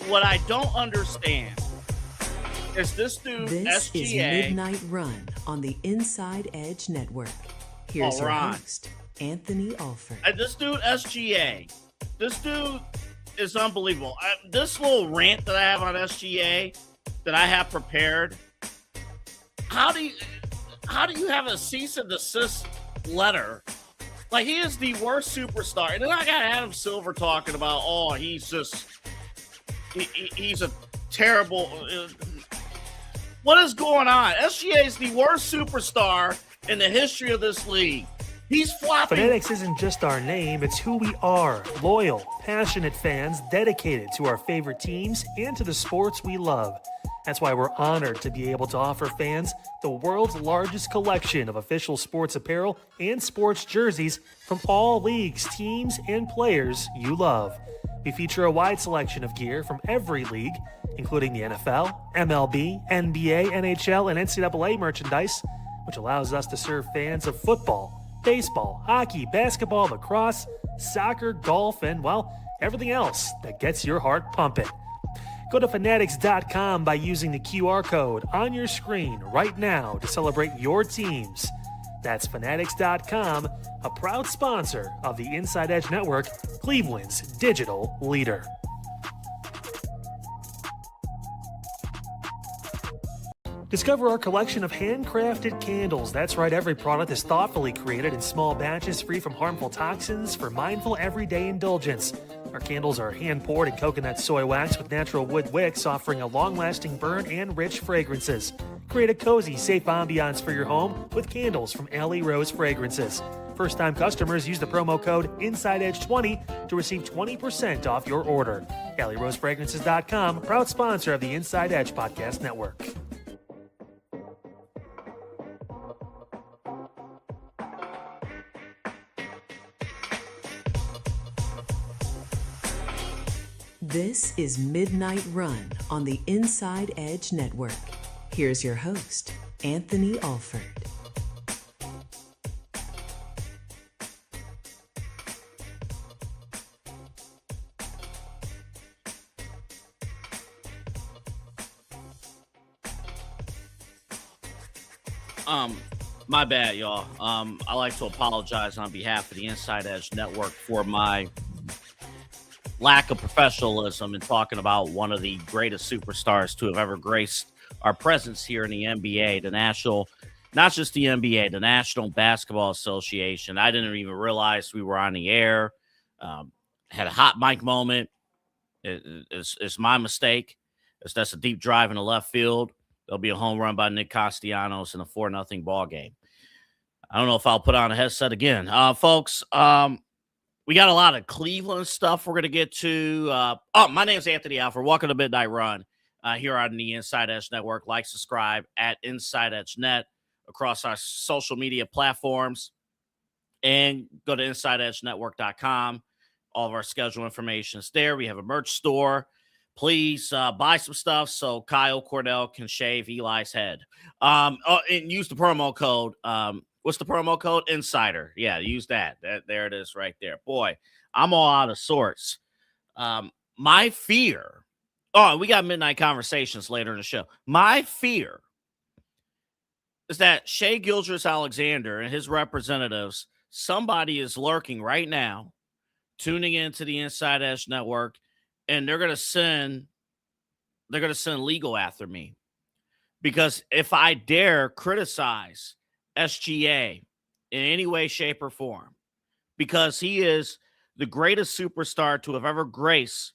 what I don't understand is this dude This is SGA. Midnight Run on the Inside Edge Network. Here's your Ron. host, Anthony Alford. This dude SGA. This dude is unbelievable. This little rant that I have on SGA that I have prepared. How do you have a cease and desist letter? Like, he is the worst superstar. And then I got Adam Silver talking about, he's a terrible. What is going on? SGA is the worst superstar in the history of this league. He's flopping. Fanatics isn't just our name, it's who we are. Loyal, passionate fans dedicated to our favorite teams and to the sports we love. That's why we're honored to be able to offer fans the world's largest collection of official sports apparel and sports jerseys from all leagues, teams, and players you love. We feature a wide selection of gear from every league, including the NFL, MLB, NBA, NHL, and NCAA merchandise, which allows us to serve fans of football, baseball, hockey, basketball, lacrosse, soccer, golf, and, well, everything else that gets your heart pumping. Go to Fanatics.com by using the QR code on your screen right now to celebrate your teams. That's Fanatics.com, a proud sponsor of the Inside Edge Network, Cleveland's digital leader. Discover our collection of handcrafted candles. That's right, every product is thoughtfully created in small batches, free from harmful toxins, for mindful everyday indulgence. Our candles are hand-poured in coconut soy wax with natural wood wicks, offering a long-lasting burn and rich fragrances. Create a cozy, safe ambiance for your home with candles from Alley Rose Fragrances. First-time customers use the promo code InsideEdge20 to receive 20% off your order. AlleyRoseFragrances.com, proud sponsor of the Inside Edge Podcast Network. This is Midnight Run on the Inside Edge Network. Here's your host, Anthony Alford. My bad, y'all. I like to apologize on behalf of the Inside Edge Network for my lack of professionalism in talking about one of the greatest superstars to have ever graced our presence here in the NBA, not just the NBA, the National Basketball Association. I didn't even realize we were on the air. Had a hot mic moment. It's my mistake. That's a deep drive in the left field. There'll be a home run by Nick Castellanos in a 4-0 ball game. I don't know if I'll put on a headset again. Folks, we got a lot of Cleveland stuff we're going to get to. My name is Anthony Alford. Welcome to Midnight Run here on the Inside Edge Network. Like, subscribe at Inside Edge Net across our social media platforms. And go to InsideEdgeNetwork.com. All of our schedule information is there. We have a merch store. Please buy some stuff so Kyle Cordell can shave Eli's head. And use the promo code. What's the promo code? Insider. Yeah, use that. There it is right there. Boy, I'm all out of sorts. My fear. We got midnight conversations later in the show. My fear is that Shai Gilgeous-Alexander and his representatives, somebody is lurking right now, tuning into the Inside Edge Network, and they're going to send legal after me. Because if I dare criticize SGA in any way, shape, or form, because he is the greatest superstar to have ever graced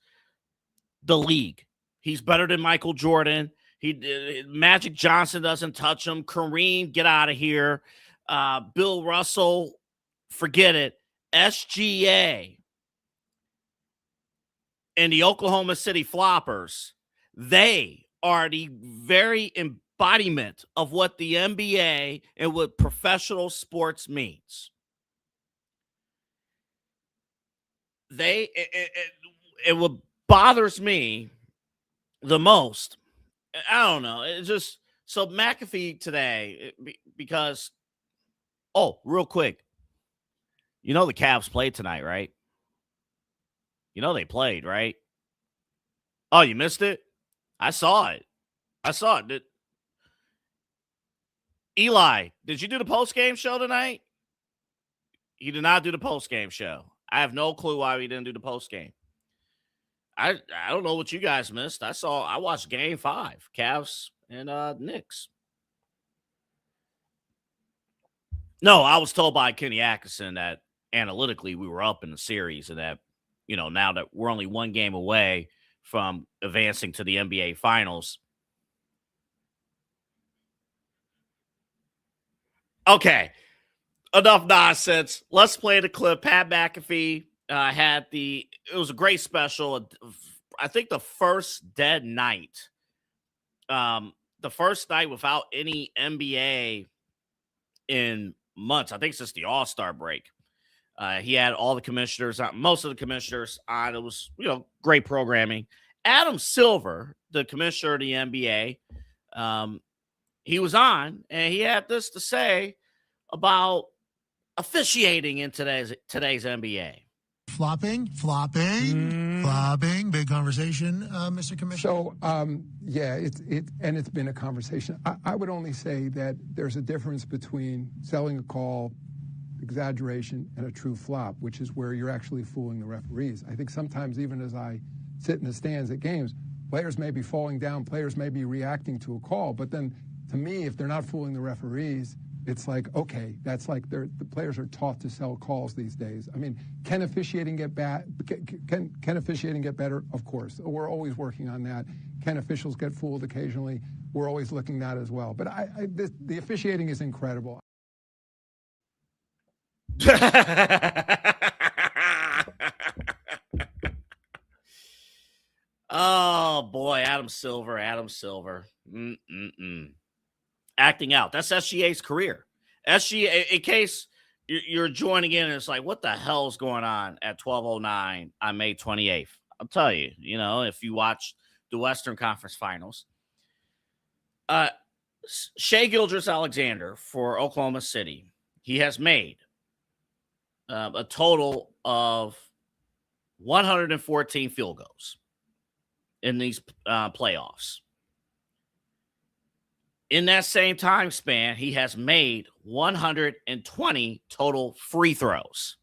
the league. He's better than Michael Jordan. Magic Johnson doesn't touch him. Kareem, get out of here. Bill Russell, forget it. SGA and the Oklahoma City Floppers, they are the very embodiment of what the NBA and what professional sports means. What bothers me the most, I don't know, it's just, so McAfee today, because, real quick, the Cavs played tonight, right? They played, right? Oh, you missed it? I saw it. Eli, did you do the post-game show tonight? He did not do the post-game show. I have no clue why we didn't do the post-game. I don't know what you guys missed. I watched Game 5, Cavs and Knicks. No, I was told by Kenny Atkinson that analytically we were up in the series and that, now that we're only one game away from advancing to the NBA Finals. Okay, enough nonsense. Let's play the clip. Pat McAfee it was a great special. I think the first dead night, the first night without any NBA in months. I think since the All-Star break. He had all the commissioners, most of the commissioners on. It was, great programming. Adam Silver, the commissioner of the NBA, he was on, and he had this to say about officiating in today's NBA. Flopping, big conversation, Mr. Commissioner. So, it's been a conversation. I would only say that there's a difference between selling a call, exaggeration, and a true flop, which is where you're actually fooling the referees. I think sometimes, even as I sit in the stands at games, players may be falling down, players may be reacting to a call, but then, to me, if they're not fooling the referees, it's like, okay, that's like the players are taught to sell calls these days. I mean, can officiating get bad? Can officiating get better? Of course. We're always working on that. Can officials get fooled occasionally? We're always looking at that as well. But the officiating is incredible. Oh, boy, Adam Silver. Acting out. That's SGA's career. SGA, in case you're joining in and it's like, what the hell's going on at 12:09 on May 28th? I'll tell you, if you watch the Western Conference Finals, Shai Gilgeous-Alexander for Oklahoma City, he has made a total of 114 field goals in these playoffs. In that same time span, he has made 120 total free throws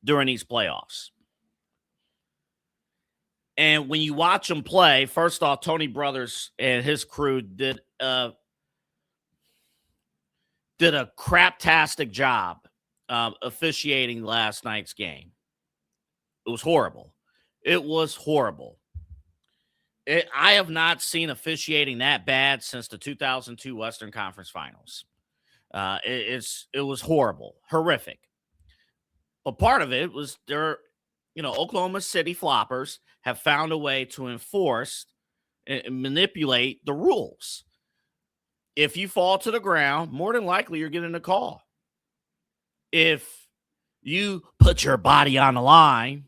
during these playoffs. And when you watch him play, first off, Tony Brothers and his crew did a craptastic job officiating last night's game. It was horrible. I have not seen officiating that bad since the 2002 Western Conference Finals. It was horrible, horrific. But part of it was Oklahoma City floppers have found a way to enforce and manipulate the rules. If you fall to the ground, more than likely you're getting a call. If you put your body on the line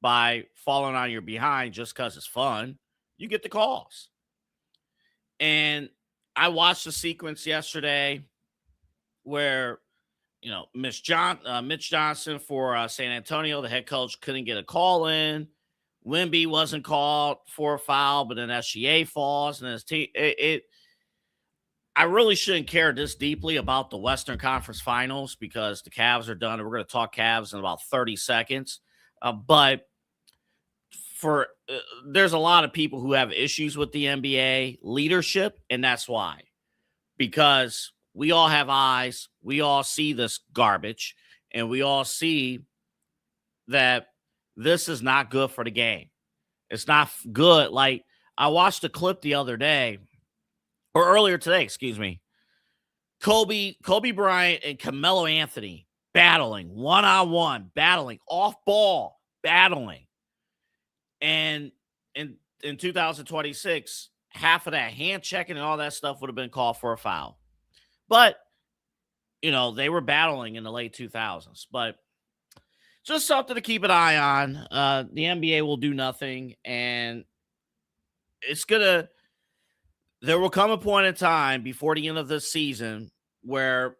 by falling on your behind just because it's fun, you get the calls. And I watched the sequence yesterday where, Mitch Johnson for San Antonio, the head coach, couldn't get a call in. Wemby wasn't called for a foul, but then SGA falls. And his team, I really shouldn't care this deeply about the Western Conference Finals because the Cavs are done. And we're going to talk Cavs in about 30 seconds. But there's a lot of people who have issues with the NBA leadership, and that's why. Because we all have eyes, we all see this garbage, and we all see that this is not good for the game. It's not good. Like, I watched a clip the other day, or earlier today, excuse me. Kobe Bryant and Carmelo Anthony battling, one-on-one, battling, off-ball, battling. And in 2026, half of that hand checking and all that stuff would have been called for a foul. But, they were battling in the late 2000s. But just something to keep an eye on. The NBA will do nothing. And there will come a point in time before the end of this season where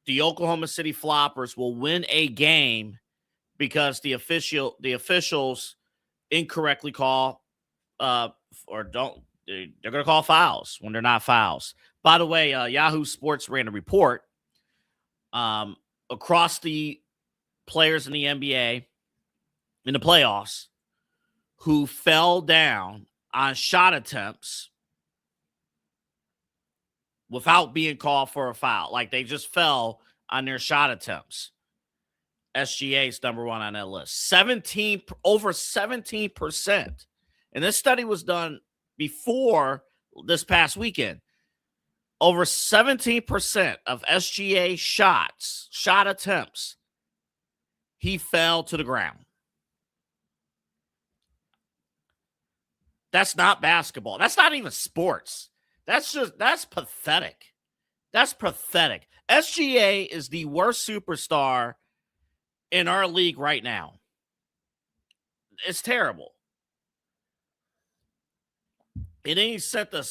the Oklahoma City Floppers will win a game because the officials incorrectly call or don't. They're going to call fouls when they're not fouls. By the way, Yahoo Sports ran a report across the players in the NBA in the playoffs who fell down on shot attempts without being called for a foul. Like they just fell on their shot attempts. SGA's number one on that list. Over 17%. And this study was done before this past weekend. Over 17% of SGA shot attempts, he fell to the ground. That's not basketball. That's not even sports. That's pathetic. That's pathetic. SGA is the worst superstar in our league right now. It's terrible. And then he sent a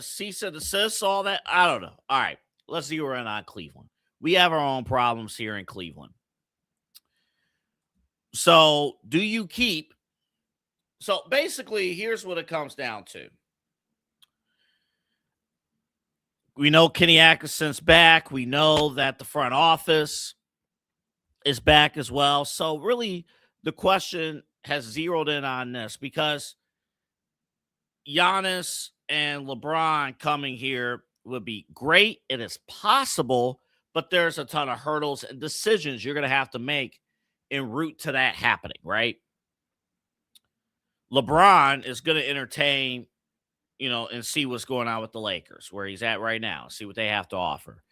cease and desist, all that. I don't know. All right, let's zero in on Cleveland. We have our own problems here in Cleveland. So do you keep? So basically, here's what it comes down to. We know Kenny Atkinson's back. We know that the front office is back as well. So really, the question has zeroed in on this because Giannis and LeBron coming here would be great. It is possible, but there's a ton of hurdles and decisions you're going to have to make en route to that happening, right? LeBron is going to entertain, and see what's going on with the Lakers, where he's at right now, see what they have to offer.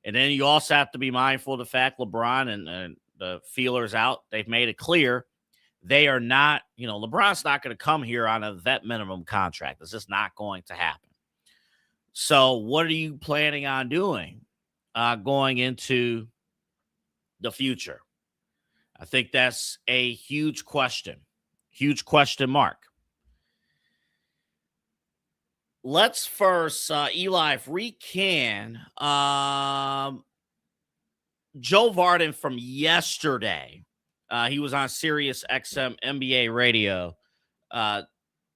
And then you also have to be mindful of the fact LeBron and the feelers out, they've made it clear they are not, LeBron's not going to come here on a vet minimum contract. It's just not going to happen. So what are you planning on doing going into the future? I think that's a huge question mark. Let's first, Eli, if we can, Joe Varden from yesterday. He was on Sirius XM NBA radio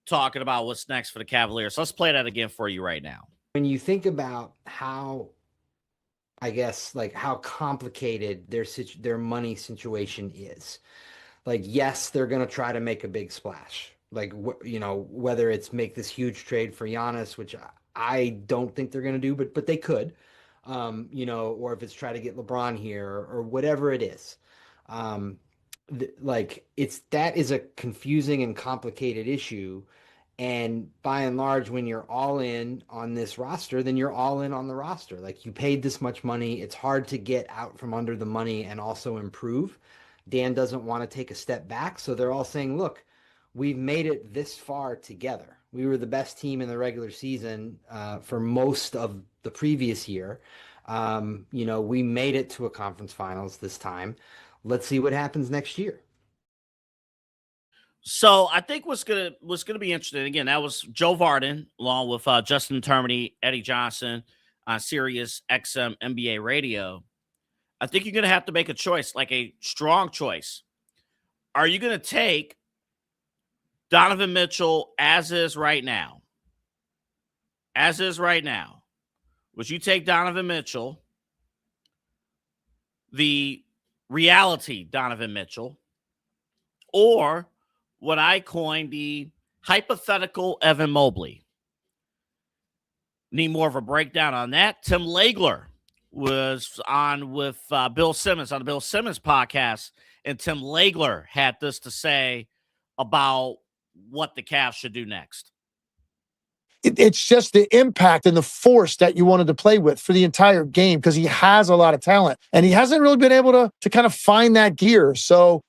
talking about what's next for the Cavaliers. Let's play that again for you right now. When you think about how, I guess, like how complicated their money situation is, like, yes, they're going to try to make a big splash. Like, whether it's make this huge trade for Giannis, which I don't think they're going to do, but they could, or if it's try to get LeBron here or whatever it is. That is a confusing and complicated issue. And by and large, when you're all in on this roster, then you're all in on the roster. Like, you paid this much money. It's hard to get out from under the money and also improve. Dan doesn't want to take a step back. So they're all saying, look, we've made it this far together. We were the best team in the regular season for most of the previous year. We made it to a conference finals this time. Let's see what happens next year. So I think what's gonna be interesting, again, that was Joe Varden along with Justin Termini, Eddie Johnson on Sirius XM NBA radio. I think you're going to have to make a choice, like a strong choice. Are you going to take Donovan Mitchell as is right now? As is right now. Would you take Donovan Mitchell, the reality Donovan Mitchell, or what I coined the hypothetical Evan Mobley? Need more of a breakdown on that. Tim Legler was on with Bill Simmons on the Bill Simmons podcast, and Tim Legler had this to say about what the Cavs should do next. It's just the impact and the force that you wanted to play with for the entire game, because he has a lot of talent and he hasn't really been able to kind of find that gear. So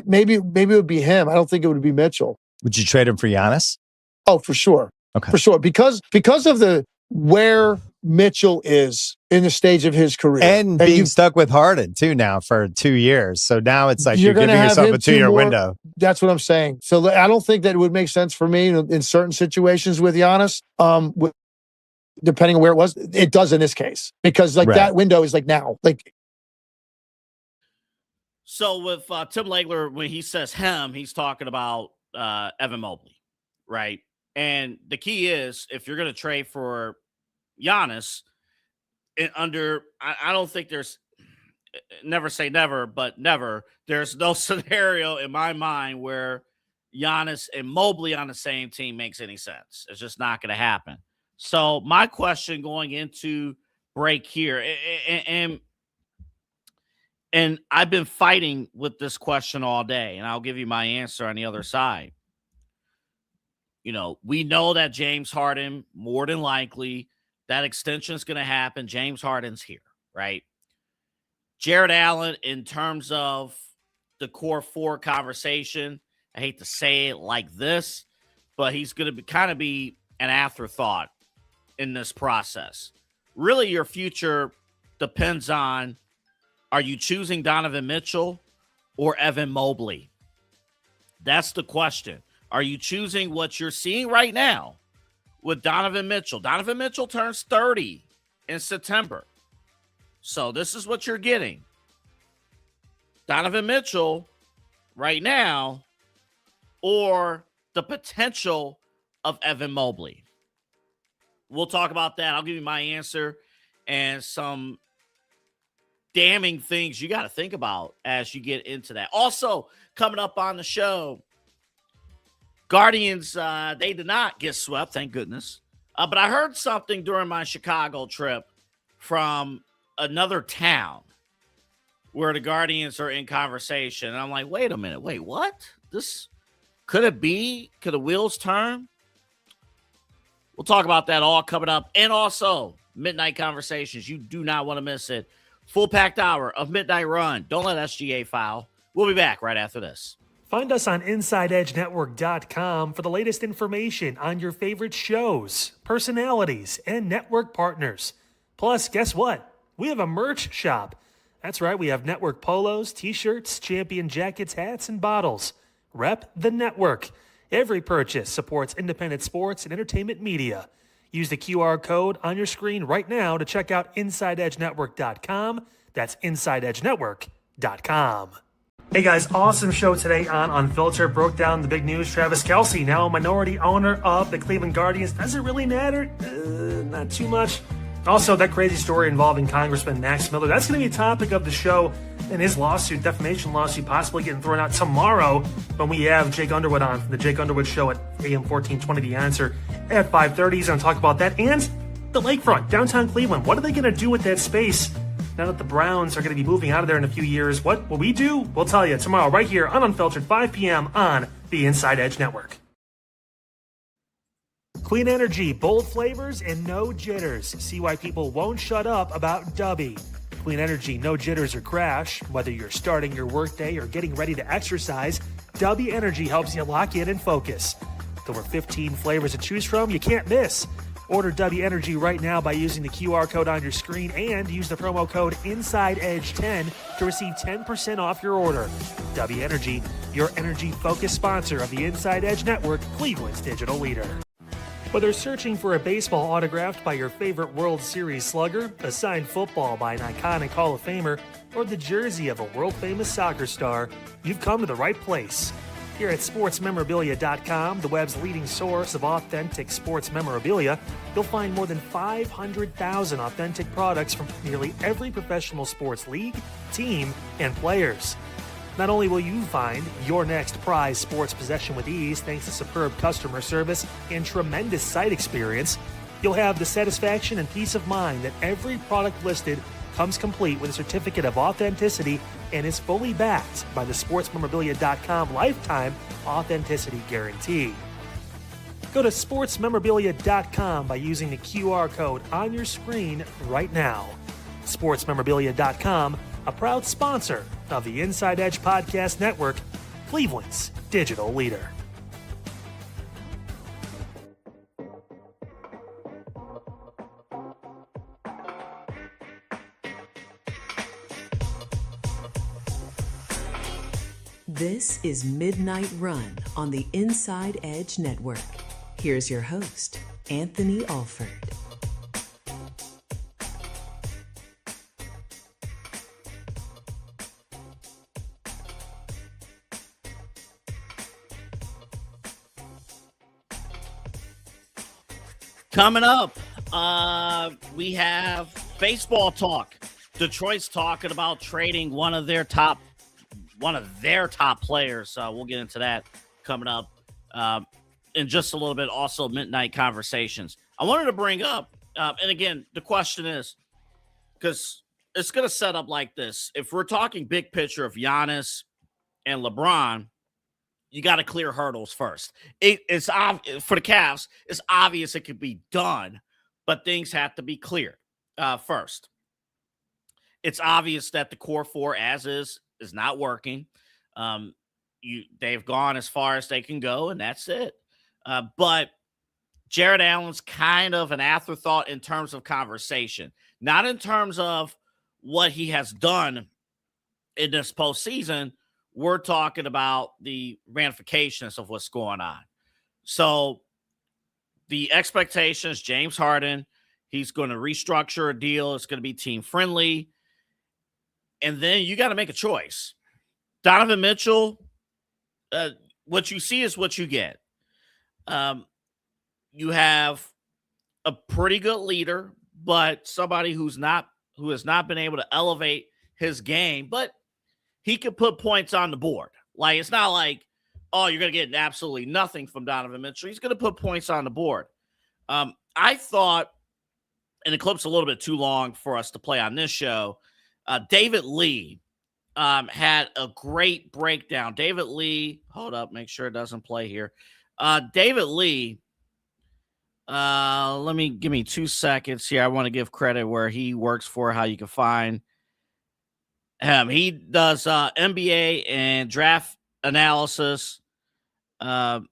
maybe it would be him. I don't think it would be Mitchell. Would you trade him for Giannis? Oh, for sure. Okay. For sure. Because of where Mitchell is in the stage of his career. And being stuck with Harden too now for 2 years. So now it's like you're giving yourself a 2-year window. That's what I'm saying. So I don't think that it would make sense for me in certain situations with Giannis, depending on where it was. It does in this case, because that window is like now. So with Tim Legler, when he says him, he's talking about Evan Mobley, right? And the key is, if you're going to trade for Giannis, I don't think there's, never say never, but never, there's no scenario in my mind where Giannis and Mobley on the same team makes any sense. It's just not going to happen. So my question going into break here, and I've been fighting with this question all day, and I'll give you my answer on the other side. You know, we know that James Harden, more than likely, that extension is going to happen. James Harden's here, right? Jared Allen, in terms of the core four conversation, I hate to say it like this, but he's going to kind of be an afterthought in this process. Really, your future depends on, are you choosing Donovan Mitchell or Evan Mobley? That's the question. Are you choosing what you're seeing right now with Donovan Mitchell? Donovan Mitchell turns 30 in September. So this is what you're getting. Donovan Mitchell right now, or the potential of Evan Mobley. We'll talk about that. I'll give you my answer and some damning things you got to think about as you get into that. Also, coming up on the show, Guardians, they did not get swept, thank goodness. But I heard something during my Chicago trip from another town where the Guardians are in conversation. And I'm like, wait a minute. Wait, what? This could it be? Could the wheels turn? We'll talk about that all coming up. And also, Midnight Conversations. You do not want to miss it. Full packed hour of Midnight Run. Don't let SGA foul. We'll be back right after this. Find us on InsideEdgeNetwork.com for the latest information on your favorite shows, personalities, and network partners. Plus, guess what? We have a merch shop. That's right, we have network polos, t-shirts, champion jackets, hats, and bottles. Rep the network. Every purchase supports independent sports and entertainment media. Use the QR code on your screen right now to check out InsideEdgeNetwork.com. That's InsideEdgeNetwork.com. Hey guys, awesome show today on Unfiltered. Broke down the big news. Travis Kelce, now a minority owner of the Cleveland Guardians. Does it really matter? Not too much. Also, that crazy story involving Congressman Max Miller. That's going to be a topic of the show, and his lawsuit, defamation lawsuit, possibly getting thrown out tomorrow when we have Jake Underwood on from the Jake Underwood Show at AM 1420 The Answer at 5:30. He's going to talk about that. And the lakefront, downtown Cleveland. What are they going to do with that space now that the Browns are going to be moving out of there in a few years? What will we do? We'll tell you tomorrow right here on Unfiltered, 5 p.m. on the Inside Edge Network. Clean energy, bold flavors, and no jitters. See why people won't shut up about Dubby. Clean energy, no jitters or crash. Whether you're starting your workday or getting ready to exercise, Dubby Energy helps you lock in and focus. With over 15 flavors to choose from, you can't miss. Order Dubby Energy right now by using the QR code on your screen and use the promo code InsideEdge10 to receive 10% off your order. Dubby Energy, your energy-focused sponsor of the Inside Edge Network, Cleveland's digital leader. Whether searching for a baseball autographed by your favorite World Series slugger, a signed football by an iconic Hall of Famer, or the jersey of a world-famous soccer star, you've come to the right place. Here at SportsMemorabilia.com, the web's leading source of authentic sports memorabilia, you'll find more than 500,000 authentic products from nearly every professional sports league, team, and players. Not only will you find your next prized sports possession with ease thanks to superb customer service and tremendous site experience, you'll have the satisfaction and peace of mind that every product listed comes complete with a certificate of authenticity and is fully backed by the SportsMemorabilia.com lifetime authenticity guarantee. Go to SportsMemorabilia.com by using the QR code on your screen right now. SportsMemorabilia.com, a proud sponsor of the Inside Edge Podcast Network, Cleveland's digital leader. This is Midnight Run on the Inside Edge Network. Here's your host, Anthony Alford. Coming up, we have baseball talk. Detroit's talking about trading one of their top players. We'll get into that coming up in just a little bit. Also, midnight conversations. I wanted to bring up, and again, the question is, because it's going to set up like this. If we're talking big picture of Giannis and LeBron, you got to clear hurdles first. It's for the Cavs. It's obvious it could be done, but things have to be cleared first. It's obvious that the core four, as is not working. They've gone as far as they can go, and that's it. But Jared Allen's kind of an afterthought in terms of conversation, not in terms of what he has done in this postseason. We're talking about the ramifications of what's going on. So the expectations, James Harden, he's going to restructure a deal. It's going to be team friendly. And then you got to make a choice. Donovan Mitchell, what you see is what you get. You have a pretty good leader, but somebody who has not been able to elevate his game, but he could put points on the board. Like, it's not like, oh, you're going to get absolutely nothing from Donovan Mitchell. He's going to put points on the board. I thought, and the clip's a little bit too long for us to play on this show, David Lee had a great breakdown. David Lee, hold up, make sure it doesn't play here. David Lee, give me 2 seconds here. I want to give credit where he works for, how you can find him. He does NBA and draft analysis, the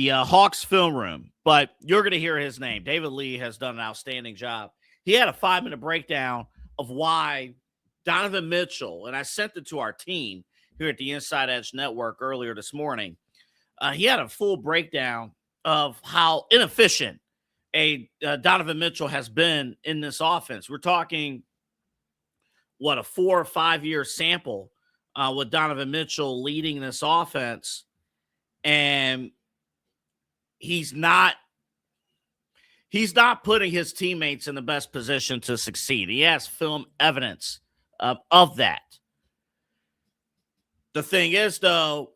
Hawks film room, but you're going to hear his name. David Lee has done an outstanding job. He had a 5-minute breakdown of why Donovan Mitchell, and I sent it to our team here at the Inside Edge Network earlier this morning. He had a full breakdown of how inefficient Donovan Mitchell has been in this offense. We're talking, a 4 or 5 year sample with Donovan Mitchell leading this offense, and he's not putting his teammates in the best position to succeed. He has film evidence of that. The thing is, though,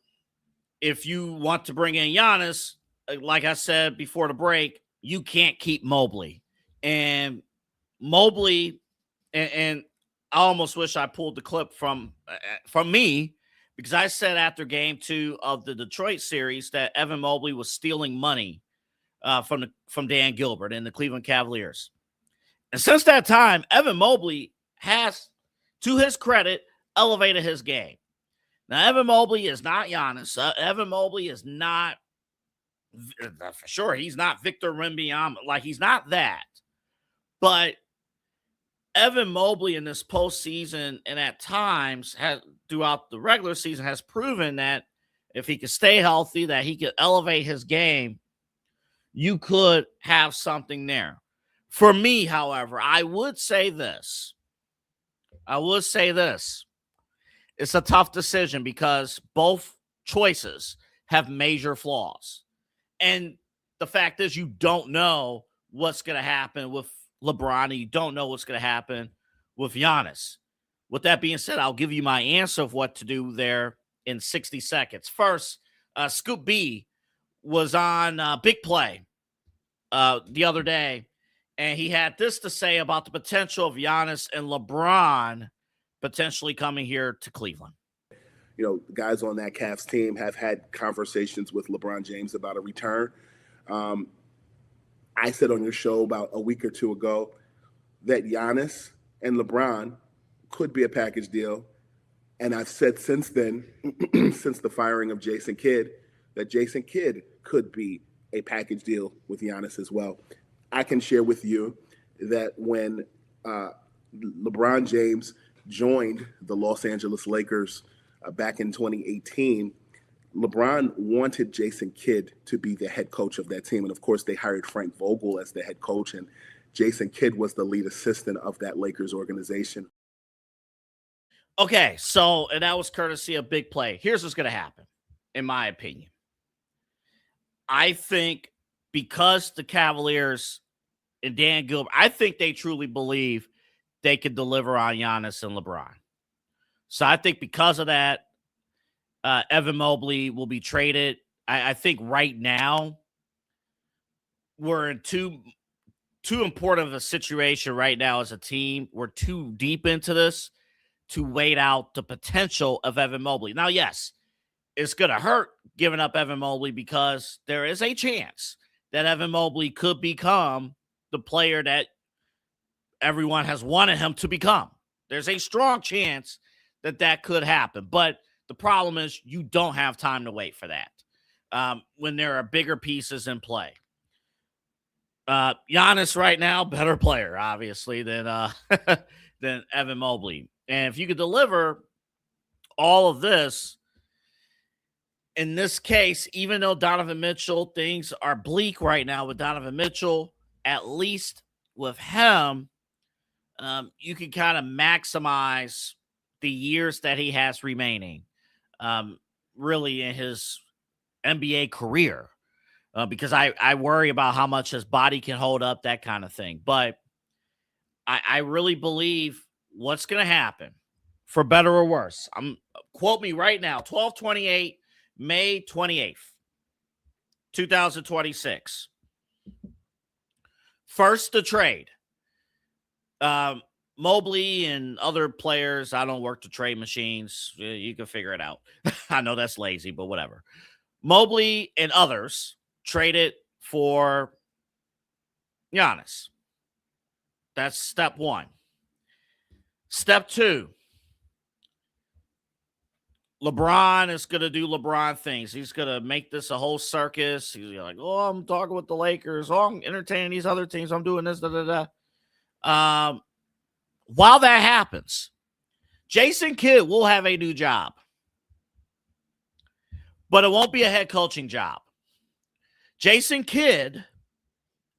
if you want to bring in Giannis, like I said before the break, you can't keep Mobley. And Mobley, and I almost wish I pulled the clip from me, because I said after game 2 of the Detroit series that Evan Mobley was stealing money from Dan Gilbert and the Cleveland Cavaliers. And since that time, Evan Mobley has, to his credit, elevated his game. Now, Evan Mobley is not Giannis. Evan Mobley is not, for sure, he's not Victor Wembanyama. Like, he's not that. But Evan Mobley in this postseason and at times throughout the regular season has proven that if he could stay healthy, that he could elevate his game, you could have something there. For me, however, I would say this. It's a tough decision because both choices have major flaws. And the fact is, you don't know what's going to happen with LeBron, and you don't know what's going to happen with Giannis. With that being said, I'll give you my answer of what to do there in 60 seconds. First, Scoop B was on Big Play the other day, and he had this to say about the potential of Giannis and LeBron potentially coming here to Cleveland. You know, the guys on that Cavs team have had conversations with LeBron James about a return. I said on your show about a week or two ago that Giannis and LeBron could be a package deal. And I've said since then, since the firing of Jason Kidd, that Jason Kidd could be a package deal with Giannis as well. I can share with you that when LeBron James joined the Los Angeles Lakers back in 2018, LeBron wanted Jason Kidd to be the head coach of that team. And of course, they hired Frank Vogel as the head coach, and Jason Kidd was the lead assistant of that Lakers organization. Okay, so, and that was courtesy of Big Play. Here's what's going to happen, in my opinion. I think because the Cavaliers and Dan Gilbert, I think they truly believe they could deliver on Giannis and LeBron. So I think because of that, Evan Mobley will be traded. I think right now we're in too important of a situation right now as a team. We're too deep into this to wait out the potential of Evan Mobley. Now, yes, it's going to hurt giving up Evan Mobley because there is a chance that Evan Mobley could become the player that everyone has wanted him to become. There's a strong chance that that could happen. But the problem is you don't have time to wait for that when there are bigger pieces in play. Giannis right now, better player, obviously, than than Evan Mobley. And if you could deliver all of this, in this case, even though Donovan Mitchell, things are bleak right now with Donovan Mitchell, at least with him, you can kind of maximize the years that he has remaining, really in his NBA career. Because I worry about how much his body can hold up, that kind of thing. But I really believe what's going to happen, for better or worse. Quote me right now, 12/28, May 28th, 2026. First, the trade. Mobley and other players, I don't work the trade machines. You can figure it out. I know that's lazy, but whatever. Mobley and others traded for Giannis. That's step one. Step two, LeBron is going to do LeBron things. He's going to make this a whole circus. He's like, oh, I'm talking with the Lakers. Oh, I'm entertaining these other teams. I'm doing this, While that happens, Jason Kidd will have a new job. But it won't be a head coaching job. Jason Kidd,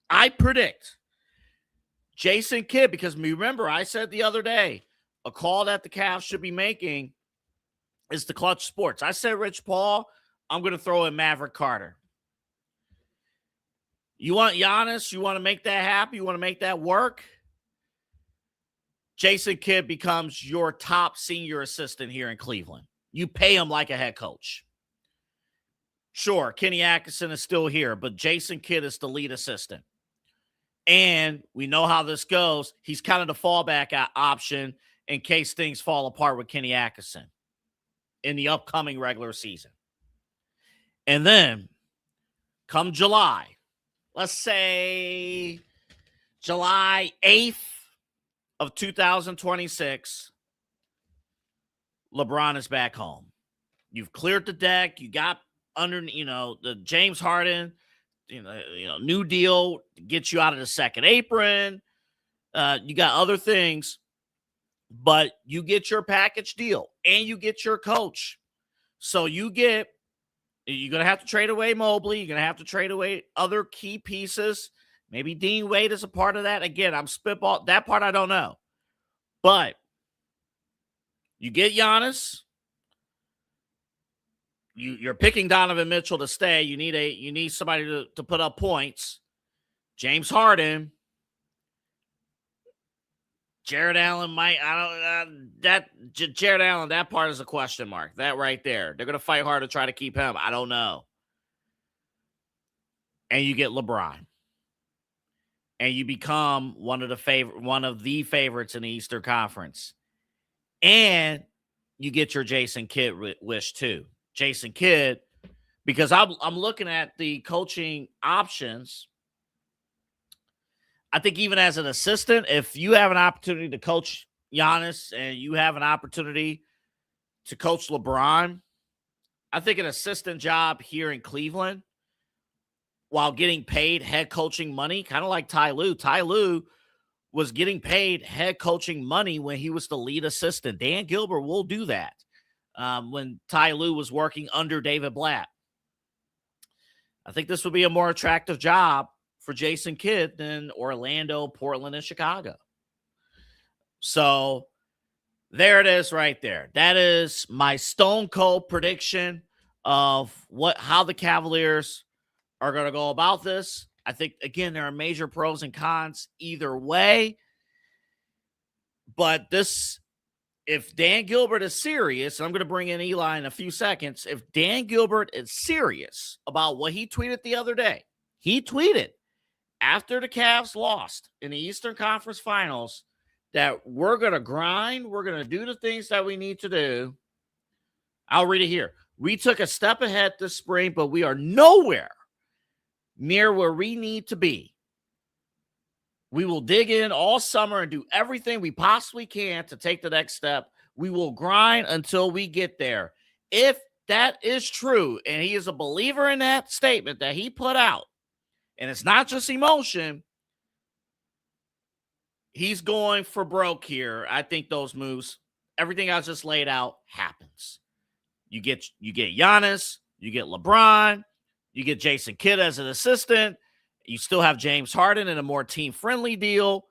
I predict Jason Kidd, because remember, I said the other day, a call that the Cavs should be making is the Clutch Sports. I said, Rich Paul, I'm going to throw in Maverick Carter. You want Giannis? You want to make that happen? You want to make that work? Jason Kidd becomes your top senior assistant here in Cleveland. You pay him like a head coach. Sure, Kenny Atkinson is still here, but Jason Kidd is the lead assistant. And we know how this goes. He's kind of the fallback option in case things fall apart with Kenny Atkinson in the upcoming regular season. And then come July, let's say July 8th of 2026, LeBron is back home. You've cleared the deck. You got under, the James Harden, new deal to get you out of the second apron. You got other things, but you get your package deal and you get your coach. So you're going to have to trade away Mobley. You're going to have to trade away other key pieces. Maybe Dean Wade is a part of that. Again, I'm spitball. That part I don't know. But you get Giannis. You're picking Donovan Mitchell to stay. You need somebody to put up points. James Harden. Jared Allen might. Jared Allen, that part is a question mark. That right there. They're going to fight hard to try to keep him. I don't know. And you get LeBron. And you become one of the favorites in the Eastern Conference. And you get your Jason Kidd wish too. Jason Kidd, because I'm looking at the coaching options. I think even as an assistant, if you have an opportunity to coach Giannis and you have an opportunity to coach LeBron, I think an assistant job here in Cleveland while getting paid head coaching money, kind of like Ty Lue. Ty Lue was getting paid head coaching money when he was the lead assistant. Dan Gilbert will do that when Ty Lue was working under David Blatt. I think this would be a more attractive job for Jason Kidd than Orlando, Portland, and Chicago. So there it is right there. That is my stone cold prediction of how the Cavaliers are going to go about this. I think, again, there are major pros and cons either way. But if Dan Gilbert is serious, and I'm going to bring in Eli in a few seconds, if Dan Gilbert is serious about what he tweeted the other day, he tweeted after the Cavs lost in the Eastern Conference Finals that we're going to grind, we're going to do the things that we need to do. I'll read it here. We took a step ahead this spring, but we are nowhere near where we need to be. We will dig in all summer and do everything we possibly can to take the next step. We will grind until we get there. If that is true, and he is a believer in that statement that he put out, and it's not just emotion, he's going for broke here. I think those moves, everything I just laid out, happens. You get Giannis, you get LeBron, you get Jason Kidd as an assistant. You still have James Harden in a more team-friendly deal.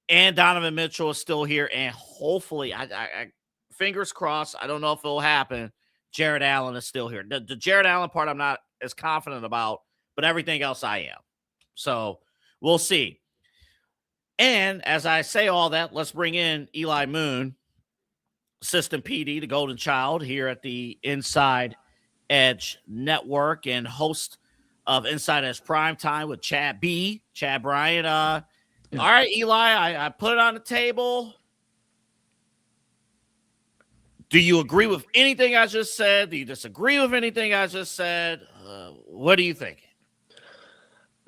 And Donovan Mitchell is still here. And hopefully, I fingers crossed, I don't know if it'll happen, Jared Allen is still here. The Jared Allen part I'm not as confident about, but everything else I am. So we'll see. And as I say all that, let's bring in Eli Moon, assistant PD, the golden child here at the Inside Edge Network and host of Inside Edge Prime Time with Chad Bryant. All right, Eli, I put it on the table. Do you agree with anything I just said? Do you disagree with anything I just said? What do you think?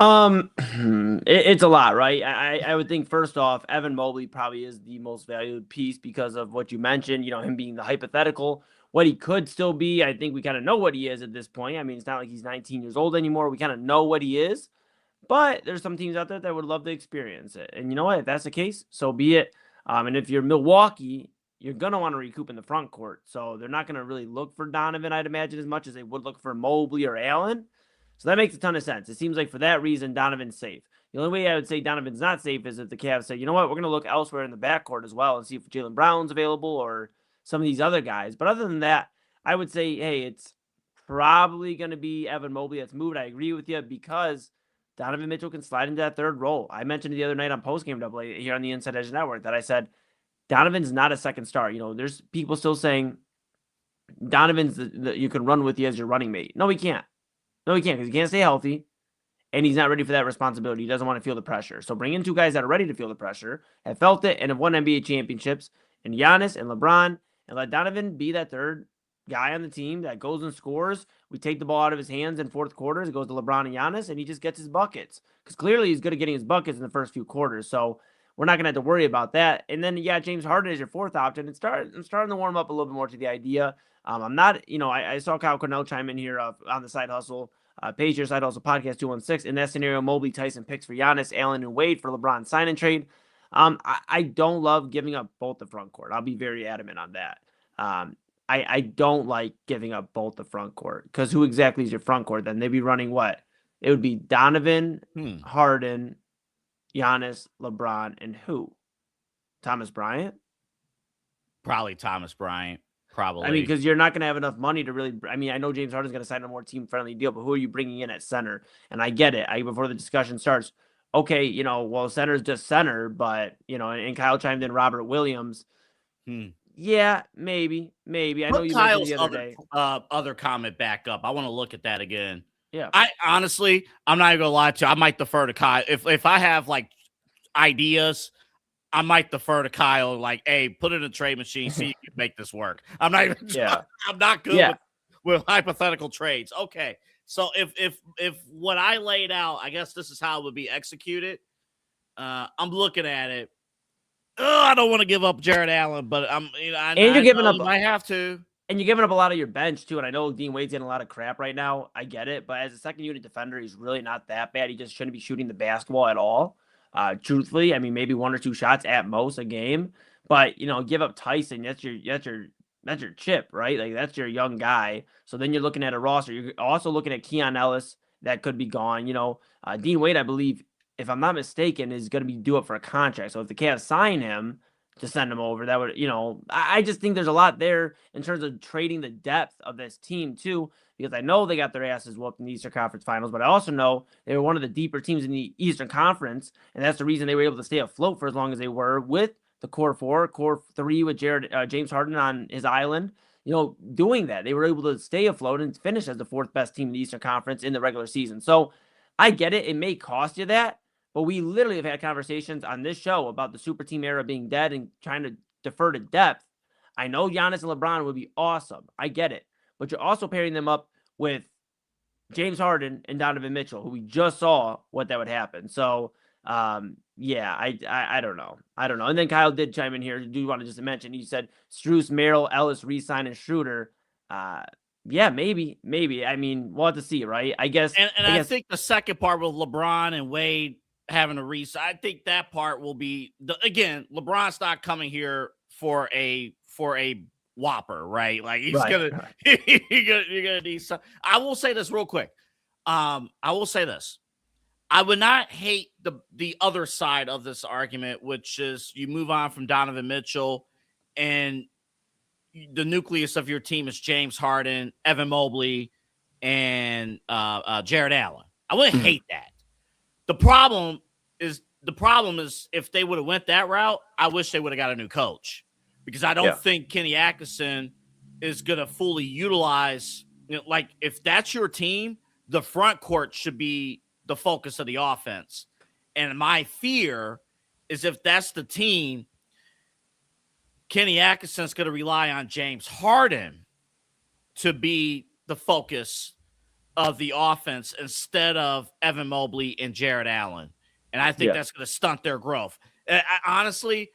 It's a lot, right? I would think first off, Evan Mobley probably is the most valued piece because of what you mentioned, him being the hypothetical, what he could still be. I think we kind of know what he is at this point. I mean, it's not like he's 19 years old anymore. We kind of know what he is, but there's some teams out there that would love to experience it. And you know what? If that's the case, so be it. And if you're Milwaukee, you're going to want to recoup in the front court. So they're not going to really look for Donovan, I'd imagine, as much as they would look for Mobley or Allen. So that makes a ton of sense. It seems like for that reason, Donovan's safe. The only way I would say Donovan's not safe is if the Cavs say, you know what, we're going to look elsewhere in the backcourt as well and see if Jaylen Brown's available or some of these other guys. But other than that, I would say, hey, it's probably going to be Evan Mobley that's moved. I agree with you because Donovan Mitchell can slide into that third role. I mentioned the other night on Postgame Double here on the Inside Edge Network that I said Donovan's not a second star. There's people still saying Donovan's you can run with you as your running mate. No, he can't. No, he can't because he can't stay healthy, and he's not ready for that responsibility. He doesn't want to feel the pressure. So bring in two guys that are ready to feel the pressure, have felt it, and have won NBA championships, and Giannis and LeBron, and let Donovan be that third guy on the team that goes and scores. We take the ball out of his hands in fourth quarters. It goes to LeBron and Giannis, and he just gets his buckets because clearly he's good at getting his buckets in the first few quarters. So we're not going to have to worry about that. And then, James Harden is your fourth option. I'm starting to warm up a little bit more to the idea. I'm not, I saw Kyle Cornell chime in here on the Side Hustle page here, Side Hustle Podcast 216. In that scenario, Mobley, Tyson picks for Giannis, Allen, and Wade for LeBron sign and trade. I don't love giving up both the front court. I'll be very adamant on that. I don't like giving up both the front court because who exactly is your front court? Then they'd be running what? It would be Donovan, Harden, Giannis, LeBron, and who? Thomas Bryant? Probably Thomas Bryant. Probably. I mean, because you're not going to have enough money to really. I mean, I know James Harden's going to sign a more team-friendly deal, but who are you bringing in at center? And I get it. Before the discussion starts, okay, well, center's just center, but and Kyle chimed in Robert Williams. Yeah, maybe. I know you mentioned the other day. Other comment back up. I want to look at that again. Yeah. I honestly, I'm not even gonna lie to you. I might defer to Kyle. If I have like ideas, I might defer to Kyle. Like, hey, put it in a trade machine, see if you can make this work. I'm not even. Yeah. I'm not good with hypothetical trades. Okay, so if what I laid out, I guess this is how it would be executed. I'm looking at it. I don't want to give up Jared Allen, but you're giving up. I have to. And you're giving up a lot of your bench, too. And I know Dean Wade's getting a lot of crap right now. I get it. But as a second unit defender, he's really not that bad. He just shouldn't be shooting the basketball at all. Truthfully, I mean, maybe one or two shots at most a game. But, give up Tyson. That's your chip, right? Like, that's your young guy. So then you're looking at a roster. You're also looking at Keon Ellis. That could be gone. Dean Wade, I believe, if I'm not mistaken, is going to be due up for a contract. So if the Cavs sign him, to send him over. That would, I just think there's a lot there in terms of trading the depth of this team too, because I know they got their asses whooped in the Eastern Conference Finals, but I also know they were one of the deeper teams in the Eastern Conference, and that's the reason they were able to stay afloat for as long as they were with the core 3 with James Harden on his island. Doing that, they were able to stay afloat and finish as the 4th best team in the Eastern Conference in the regular season. So I get it. It may cost you that, but we literally have had conversations on this show about the super team era being dead and trying to defer to depth. I know Giannis and LeBron would be awesome. I get it. But you're also pairing them up with James Harden and Donovan Mitchell, who we just saw what that would happen. So, yeah, I don't know. And then Kyle did chime in here. Do you want to just mention, you said Strus, Merrill, Ellis, re-sign, and Schroeder. Yeah, maybe. I mean, we'll have to see, right? I guess. I think the second part with LeBron and Wade having a resign, I think that part will be again, LeBron's not coming here for a whopper, right? Like he's gonna you're gonna need some. I will say this real quick. I will say this. I would not hate the other side of this argument, which is you move on from Donovan Mitchell and the nucleus of your team is James Harden, Evan Mobley, and Jared Allen. I wouldn't hate that. The problem is if they would have went that route, I wish they would have got a new coach, because I don't think Kenny Atkinson is going to fully utilize, like if that's your team, the front court should be the focus of the offense. And my fear is if that's the team, Kenny Atkinson's going to rely on James Harden to be the focus of the offense instead of Evan Mobley and Jared Allen. And I think that's going to stunt their growth. Honestly,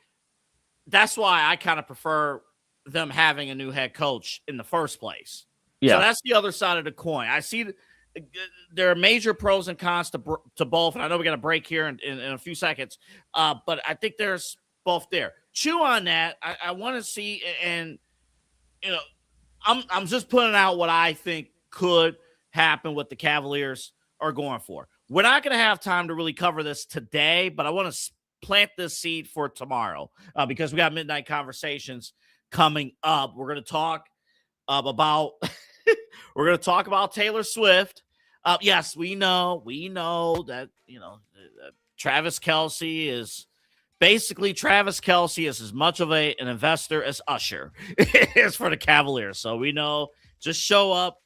that's why I kind of prefer them having a new head coach in the first place. Yeah. So that's the other side of the coin. I see there are major pros and cons to both. And I know we got a break here in a few seconds, but I think there's both there. Chew on that. I want to see, and I'm just putting out what I think could happen, what the Cavaliers are going for. We're not going to have time to really cover this today, but I want to plant this seed for tomorrow because we got midnight conversations coming up. We're going to talk about we're going to talk about Taylor Swift. Yes, we know that Travis Kelce is as much of an investor as Usher is for the Cavaliers. So we know, just show up,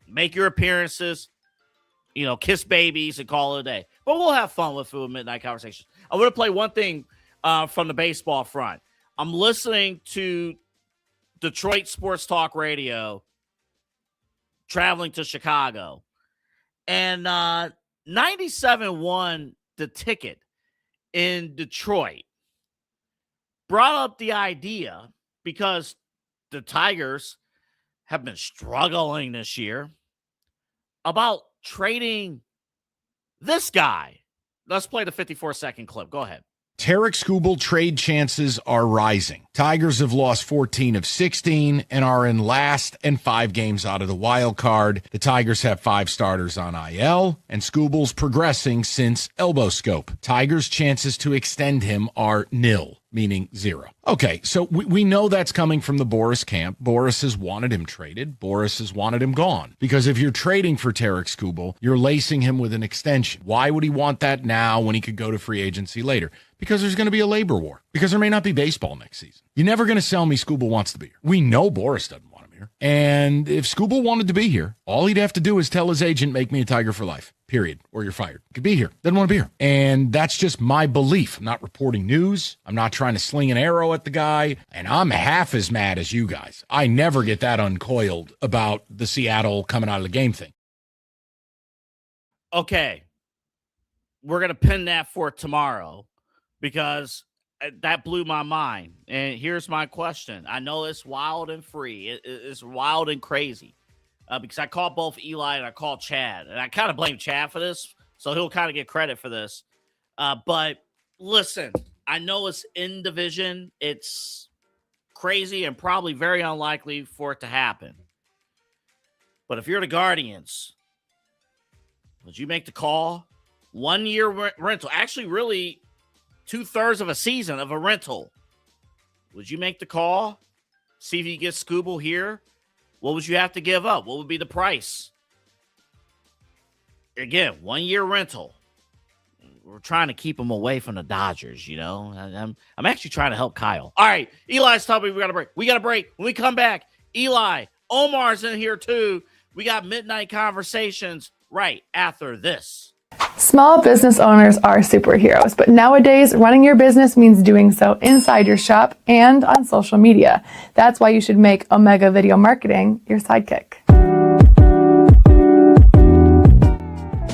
make your appearances, kiss babies and call it a day. But we'll have fun with midnight conversations. I want to play one thing from the baseball front. I'm listening to Detroit Sports Talk Radio, traveling to Chicago, and 97 won the ticket in Detroit. Brought up the idea because the Tigers have been struggling this year about trading this guy. Let's play the 54-second clip. Go ahead. Tarik Skubal trade chances are rising. Tigers have lost 14 of 16 and are in last and 5 games out of the wild card. The Tigers have 5 starters on IL, and Skubal's progressing since elbow scope. Tigers' chances to extend him are nil, meaning 0. Okay, so we know that's coming from the Boras camp. Boras has wanted him traded. Boras has wanted him gone. Because if you're trading for Tarik Skubal, you're lacing him with an extension. Why would he want that now when he could go to free agency later? Because there's going to be a labor war. Because there may not be baseball next season. You're never going to sell me Skubal wants to be here. We know Boras doesn't want him here. And if Skubal wanted to be here, all he'd have to do is tell his agent, make me a Tiger for life, period, or you're fired. He could be here. Doesn't want to be here. And that's just my belief. I'm not reporting news. I'm not trying to sling an arrow at the guy. And I'm half as mad as you guys. I never get that uncoiled about the Seattle coming out of the game thing. Okay. We're going to pin that for tomorrow, because that blew my mind. And here's my question. I know it's wild and free. It's wild and crazy because I called both Eli and I called Chad. And I kind of blame Chad for this, so he'll kind of get credit for this. But listen, I know it's in division. It's crazy and probably very unlikely for it to happen. But if you're the Guardians, would you make the call? 1 year rental. Actually, really 2/3 of a season of a rental. Would you make the call? See if you get Skubal here? What would you have to give up? What would be the price? Again, 1 year rental. We're trying to keep him away from the Dodgers, you know. I'm actually trying to help Kyle. All right, Eli's telling me we got a break. When we come back, Eli, Omar's in here too. We got midnight conversations right after this. Small business owners are superheroes, but nowadays running your business means doing so inside your shop and on social media. That's why you should make Omega Video Marketing your sidekick.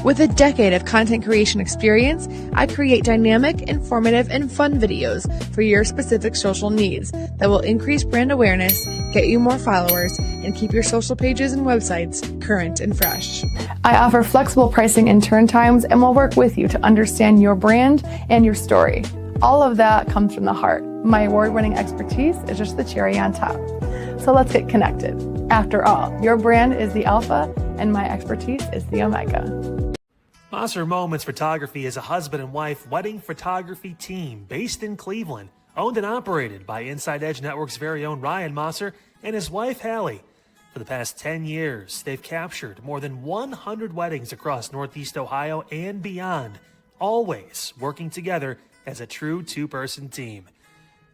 With a decade of content creation experience, I create dynamic, informative, and fun videos for your specific social needs that will increase brand awareness, get you more followers, and keep your social pages and websites current and fresh. I offer flexible pricing and turn times and will work with you to understand your brand and your story. All of that comes from the heart. My award-winning expertise is just the cherry on top. So let's get connected. After all, your brand is the alpha and my expertise is the omega. Monster Moments Photography is a husband and wife wedding photography team based in Cleveland, owned and operated by Inside Edge Network's very own Ryan Mosser and his wife Hallie. For the past 10 years, they've captured more than 100 weddings across Northeast Ohio and beyond, always working together as a true two-person team.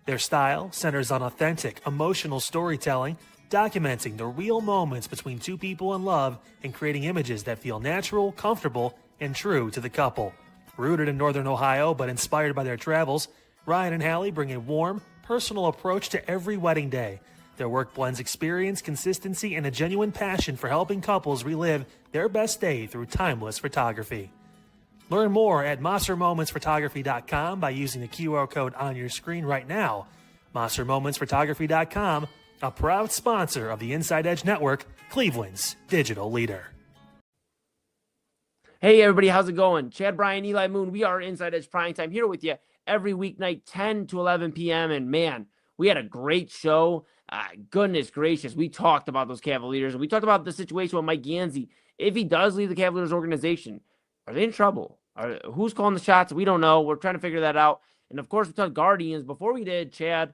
Their style centers on authentic, emotional storytelling, documenting the real moments between two people in love and creating images that feel natural, comfortable, and true to the couple. Rooted in Northern Ohio but inspired by their travels, Ryan and Hallie bring a warm, personal approach to every wedding day. Their work blends experience, consistency, and a genuine passion for helping couples relive their best day through timeless photography. Learn more at monstermomentsphotography.com by using the QR code on your screen right now. monstermomentsphotography.com, a proud sponsor of the Inside Edge Network, Cleveland's digital leader. Hey, everybody, how's it going? Chad, Brian, Eli Moon, we are Inside Edge Primetime here with you every weeknight, 10 to 11 p.m. And, man, we had a great show. Goodness gracious, we talked about those Cavaliers, and we talked about the situation with Mike Gansey. If he does leave the Cavaliers organization, are they in trouble? Who's calling the shots? We don't know. We're trying to figure that out. And, of course, we talked Guardians. Before we did, Chad,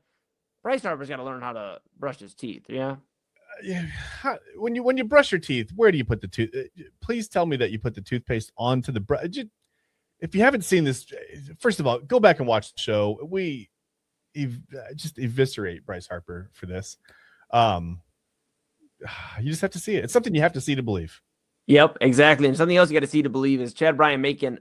Bryce Harper's got to learn how to brush his teeth, yeah? When you brush your teeth, where do you put the tooth? Please tell me that you put the toothpaste onto the brush. If you haven't seen this, first of all, go back and watch the show. We just eviscerate Bryce Harper for this. You just have to see it. It's something you have to see to believe. Yep, exactly. And something else you got to see to believe is Chad Bryan making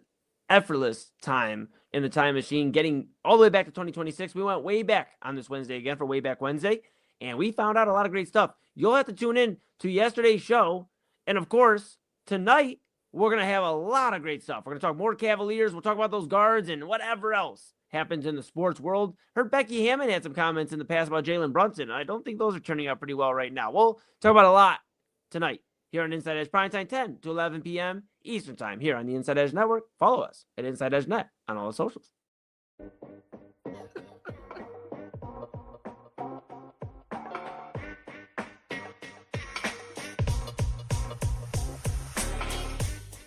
effortless time in the time machine, getting all the way back to 2026. We went way back on this Wednesday again for Way Back Wednesday, and we found out a lot of great stuff. You'll have to tune in to yesterday's show. And, of course, tonight, we're going to have a lot of great stuff. We're going to talk more Cavaliers. We'll talk about those guards and whatever else happens in the sports world. Heard Becky Hammond had some comments in the past about Jalen Brunson. I don't think those are turning out pretty well right now. We'll talk about a lot tonight here on Inside Edge Primetime, 10 to 11 p.m. Eastern Time here on the Inside Edge Network. Follow us at Inside Edge Net on all the socials.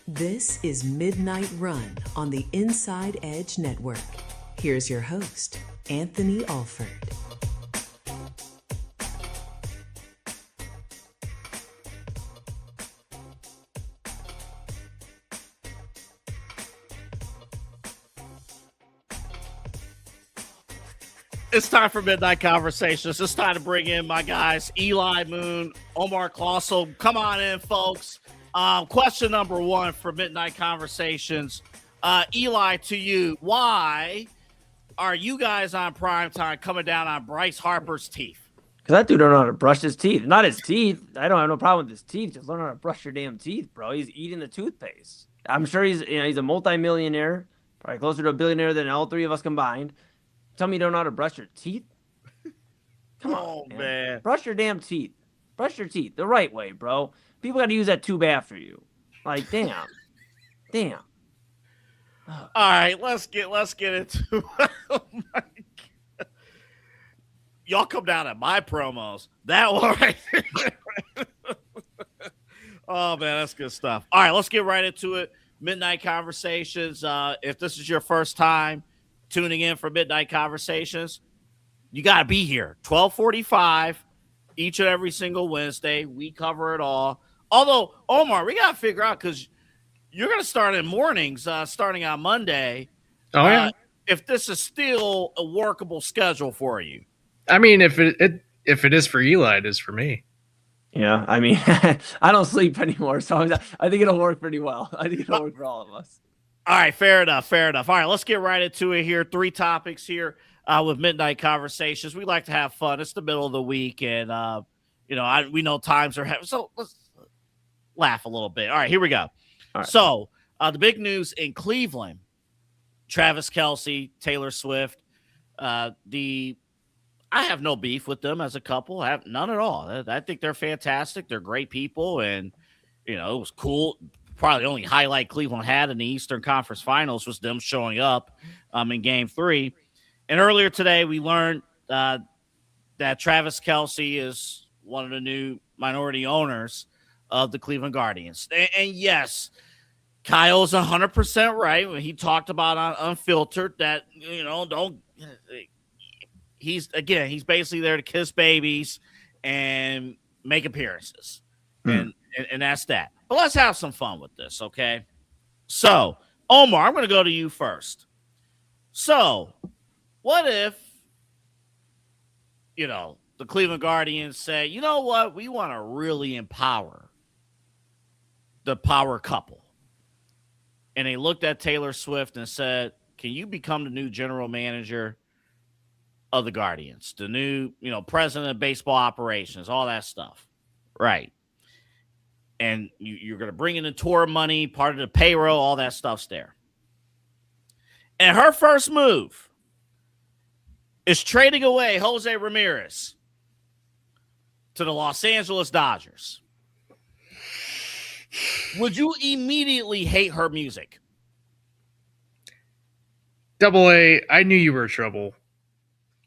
This is Midnight Run on the Inside Edge Network. Here's your host, Anthony Alford. It's time for Midnight Conversations. It's time to bring in my guys, Eli Moon, Omar Claussell. Come on in, folks. Question number one for Midnight Conversations. Eli, to you, why are you guys on primetime coming down on Bryce Harper's teeth? Because that dude don't know how to brush his teeth. Not his teeth. I don't have no problem with his teeth. Just learn how to brush your damn teeth, bro. He's eating the toothpaste. I'm sure he's a multimillionaire, probably closer to a billionaire than all three of us combined. Tell me you don't know how to brush your teeth? Come on, man. Brush your damn teeth. Brush your teeth the right way, bro. People got to use that tube after you. Like, damn. Damn. All right, let's get into oh my God. Y'all come down at my promos. That one right there. Oh, man, that's good stuff. All right, let's get right into it. Midnight Conversations. If this is your first time, tuning in for Midnight Conversations, you got to be here. 12:45 each and every single Wednesday. We cover it all. Although, Omar, we got to figure out, because you're going to start in mornings starting on Monday. Oh, yeah. If this is still a workable schedule for you. I mean, if it is for Eli, it is for me. Yeah, I mean, I don't sleep anymore, so I think it'll work pretty well. I think it'll work for all of us. All right, fair enough. All right, let's get right into it here. 3 topics here with Midnight Conversations. We like to have fun. It's the middle of the week, and we know times are heavy, so let's laugh a little bit. All right, here we go. All right. So the big news in Cleveland: Travis Kelce, Taylor Swift. I have no beef with them as a couple. I have none at all. I think they're fantastic. They're great people, and it was cool. Probably the only highlight Cleveland had in the Eastern Conference Finals was them showing up in Game 3. And earlier today, we learned that Travis Kelce is one of the new minority owners of the Cleveland Guardians. And yes, Kyle's 100% right when he talked about on Unfiltered that, he's basically there to kiss babies and make appearances. And that's that. But let's have some fun with this, okay? So, Omar, I'm going to go to you first. So, what if, the Cleveland Guardians say, you know what, we want to really empower the power couple. And they looked at Taylor Swift and said, can you become the new general manager of the Guardians, the new, president of baseball operations, all that stuff. Right. And you're going to bring in the tour money, part of the payroll, all that stuff's there. And her first move is trading away Jose Ramirez to the Los Angeles Dodgers. Would you immediately hate her music? Double A, I knew you were trouble.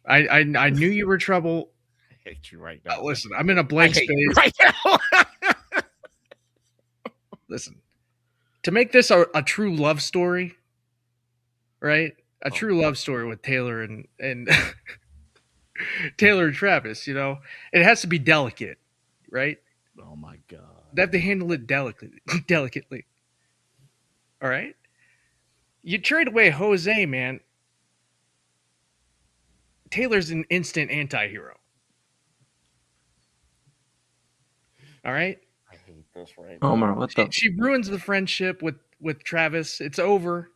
I knew you were trouble. I hate you right now. Listen, I'm in a blank space. Right now. Listen, to make this a true love story, right? A true love story with Taylor and Taylor and Travis, it has to be delicate, right? Oh my God. They have to handle it delicately. All right? You trade away Jose, man. Taylor's an instant anti-hero. All right? I hate this right now. Omar, she ruins the friendship with Travis. It's over.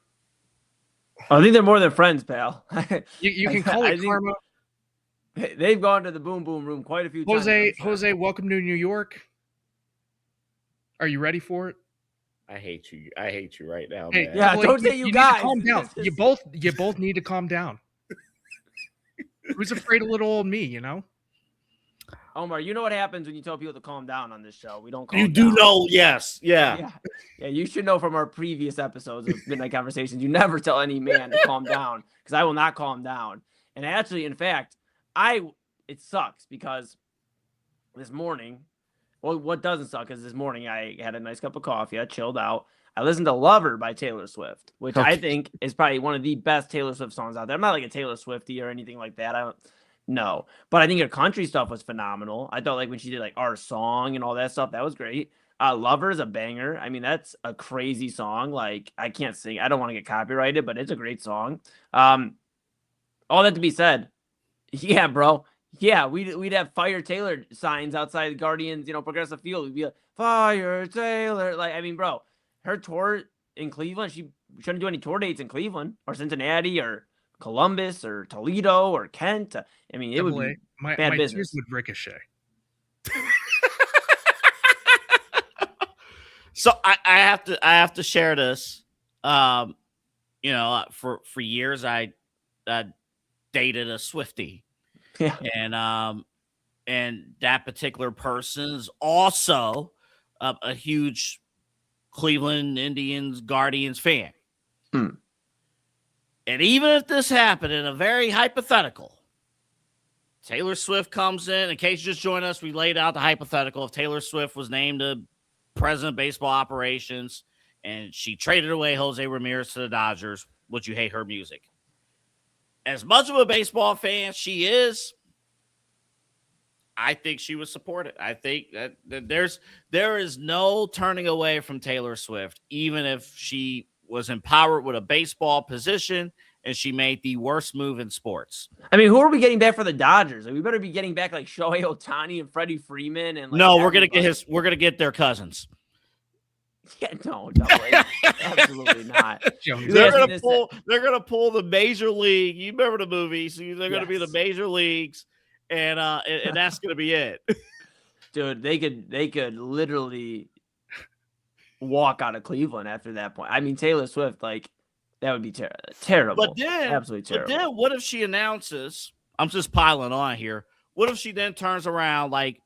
I think they're more than friends, pal. You can call it karma. They've gone to the boom boom room quite a few times. Jose, welcome to New York. Are you ready for it? I hate you. I hate you right now, hey, man. Yeah, don't say you guys. Calm down. You both need to calm down. Who's afraid of little old me, Omar, you know what happens when you tell people to calm down on this show. We don't calm You down. do know, yes. Yeah. Yeah, you should know from our previous episodes of Midnight Conversations, you never tell any man to calm down, because I will not calm down. And actually, in fact, it sucks because this morning, well, what doesn't suck is this morning I had a nice cup of coffee, I chilled out. I listened to Lover by Taylor Swift, which I think is probably one of the best Taylor Swift songs out there. I'm not like a Taylor Swiftie or anything like that. I don't know. But I think her country stuff was phenomenal. I thought like when she did like Our Song and all that stuff, that was great. Lover is a banger. I mean, that's a crazy song. Like, I can't sing. I don't want to get copyrighted, but it's a great song. All that to be said, yeah, bro. Yeah, we'd have Fire Taylor signs outside the Guardians, Progressive Field. We'd be like, Fire Taylor. Like, I mean, bro, her tour in Cleveland, she shouldn't do any tour dates in Cleveland or Cincinnati or Columbus or Toledo or Kent. I mean, it would be bad business. Tears would ricochet. So I have to share this. For years I dated a Swiftie. Yeah. And that particular person's also a huge Cleveland Indians Guardians fan. And even if this happened in a very hypothetical, Taylor Swift comes in case you just joined us, we laid out the hypothetical. If Taylor Swift was named the president of baseball operations and she traded away Jose Ramirez to the Dodgers, would you hate her music? as much of a baseball fan she is, I think she would support it. I think that there is no turning away from Taylor Swift, even if she was empowered with a baseball position and she made the worst move in sports. I mean, who are we getting back for the Dodgers? Like, we better be getting back like Shohei Ohtani and Freddie Freeman and no, we're gonna get their cousins. Yeah, no, absolutely not. They're gonna pull the major league. You remember the movie? So they're gonna be the major leagues, and that's gonna be it. Dude, they could literally walk out of Cleveland after that point. I mean, Taylor Swift, like, that would be terrible. But then, absolutely terrible. But then, what if she announces? I'm just piling on here. What if she then turns around, like,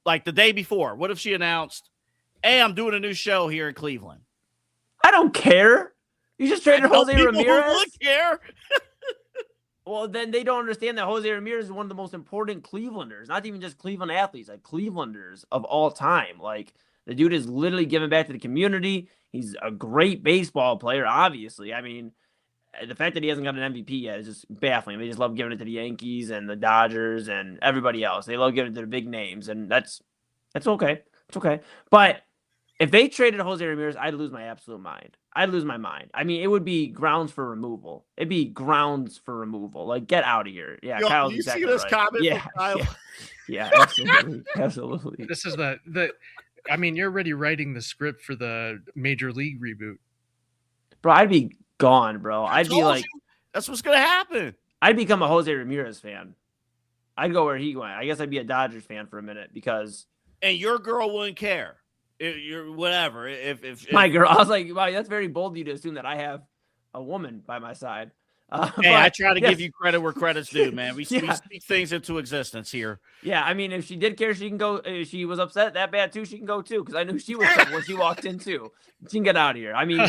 like the day before? What if she announced, "Hey, I'm doing a new show here in Cleveland"? I don't care. You just traded Jose Ramirez. Would care. Well, then they don't understand that Jose Ramirez is one of the most important Clevelanders, not even just Cleveland athletes, like Clevelanders of all time. Like, the dude is literally giving back to the community. He's a great baseball player, obviously. I mean, the fact that he hasn't got an MVP yet is just baffling. They just love giving it to the Yankees and the Dodgers and everybody else. They love giving it to the big names, and that's okay. It's okay. But if they traded Jose Ramirez, I'd lose my absolute mind. I'd lose my mind. I mean, it would be grounds for removal. It'd be grounds for removal. Like, get out of here. Yeah, Kyle's exactly right. Comment yeah, from Kyle? yeah, absolutely. Absolutely. This is I mean, you're already writing the script for the Major League reboot. Bro, I'd be gone, bro. I'd be like, that's what's going to happen. I'd become a Jose Ramirez fan. I'd go where he went. I guess I'd be a Dodgers fan for a minute because. And your girl wouldn't care. You're whatever. If my girl, I was like, wow, that's very bold of you to assume that I have a woman by my side. Hey, I try to give you credit where credit's due, man. We speak things into existence here. Yeah, I mean, if she did care, she can go. If she was upset that bad too, she can go too. Because I knew she was upset when she walked in too. She can get out of here. I mean,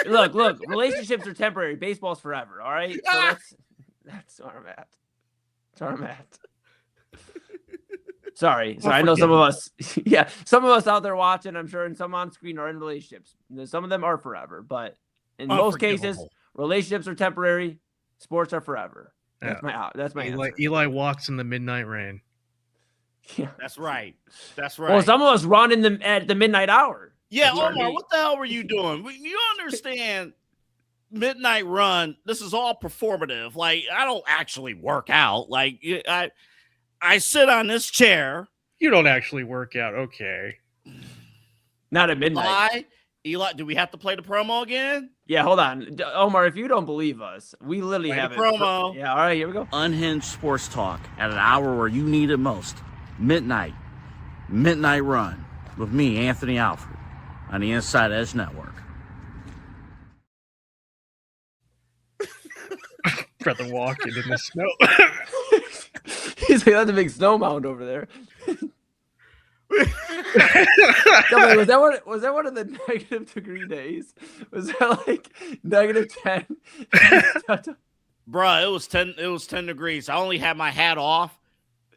look. Relationships are temporary. Baseball's forever. All right. So that's where I'm at. That's where I'm at. Sorry. I know some of us. Yeah, some of us out there watching, I'm sure, and some on screen are in relationships. Some of them are forever, but in most cases, relationships are temporary. Sports are forever. That's my answer. Eli walks in the midnight rain. Yeah, that's right. Well, some of us run at the midnight hour. Yeah, Omar, what the hell were you doing? You understand? Midnight run. This is all performative. Like, I don't actually work out. Like, I sit on this chair. You don't actually work out. Okay. Not at midnight. Eli, do we have to play the promo again? Yeah, hold on. Omar, if you don't believe us, we literally have a promo. Yeah, all right, here we go. Unhinged sports talk at an hour where you need it most. Midnight run with me, Anthony Alford, on the Inside Edge Network. Brother walking in the snow. He's like, that's a big snow mound over there. Was that one of the negative degree days? Was that like -10? Bruh, it was 10 degrees. I only had my hat off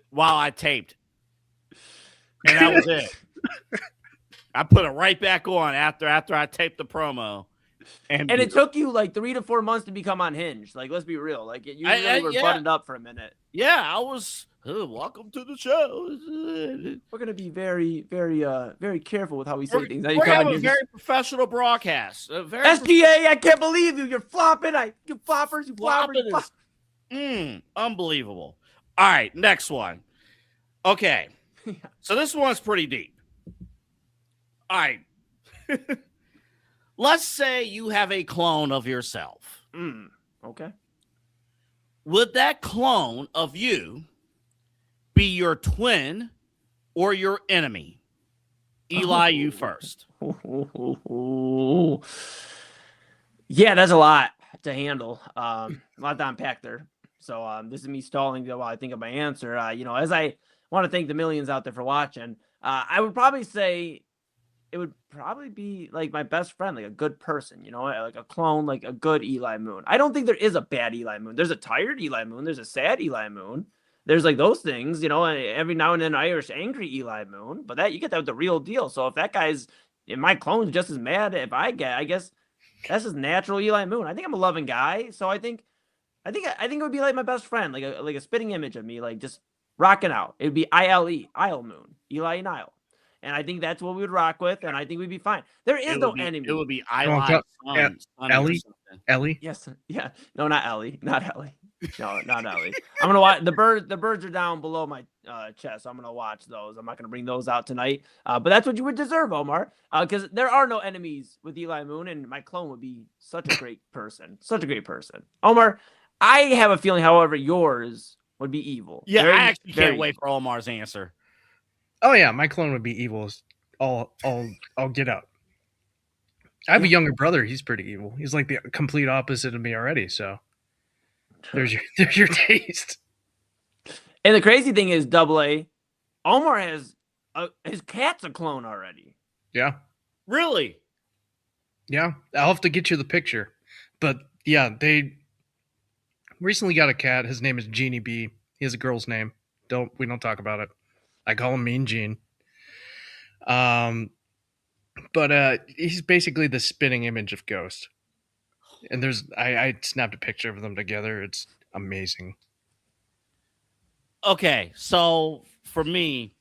while I taped. And that was it. I put it right back on after I taped the promo. And it took you like 3 to 4 months to become unhinged. Like, let's be real. Like, you really were buttoned up for a minute. Yeah, I was. Welcome to the show. We're gonna be very, very, very careful with how we say things. We're having a very professional broadcast. SGA, I can't believe you. You're flopping. You floppers. You floppers. Unbelievable. All right, next one. Okay, so this one's pretty deep. All right. Let's say you have a clone of yourself. Okay. Would that clone of you be your twin or your enemy? Eli, you first. Yeah, that's a lot to handle. A lot to unpack there. So this is me stalling while I think of my answer. As I want to thank the millions out there for watching, I would probably say it would probably be like my best friend, like a good person, like a clone, like a good Eli Moon. I don't think there is a bad Eli Moon. There's a tired Eli Moon. There's a sad Eli Moon. There's like those things, every now and then Irish angry Eli Moon, but that you get that with the real deal. So if that guy's, if my clone's just as mad, I guess That's just natural Eli Moon. I think I'm a loving guy, so I think it would be like my best friend, like a spitting image of me, like just rocking out. It would be Isle Moon, Eli and Isle. And I think that's what we would rock with, and I think we'd be fine. There is no enemy. It would be Ellie. Ellie? Yes. Yeah. No, not Ellie. Not Ellie. No, not Ellie. I'm gonna watch the bird. The birds are down below my chest. So I'm gonna watch those. I'm not gonna bring those out tonight. But that's what you would deserve, Omar. Because there are no enemies with Eli Moon, and my clone would be such a great person. Such a great person. Omar, I have a feeling, however, yours would be evil. Yeah, I actually can't wait for Omar's answer. Oh yeah, my clone would be evil. I'll get out. I have a younger brother. He's pretty evil. He's like the complete opposite of me already. So there's your taste. And the crazy thing is, AA, Omar has his cat's a clone already. Yeah. Really? Yeah. I'll have to get you the picture. But yeah, they recently got a cat. His name is Genie B. He has a girl's name. We don't talk about it. I call him Mean Gene. But he's basically the spitting image of Ghost. And I snapped a picture of them together. It's amazing. Okay, so for me,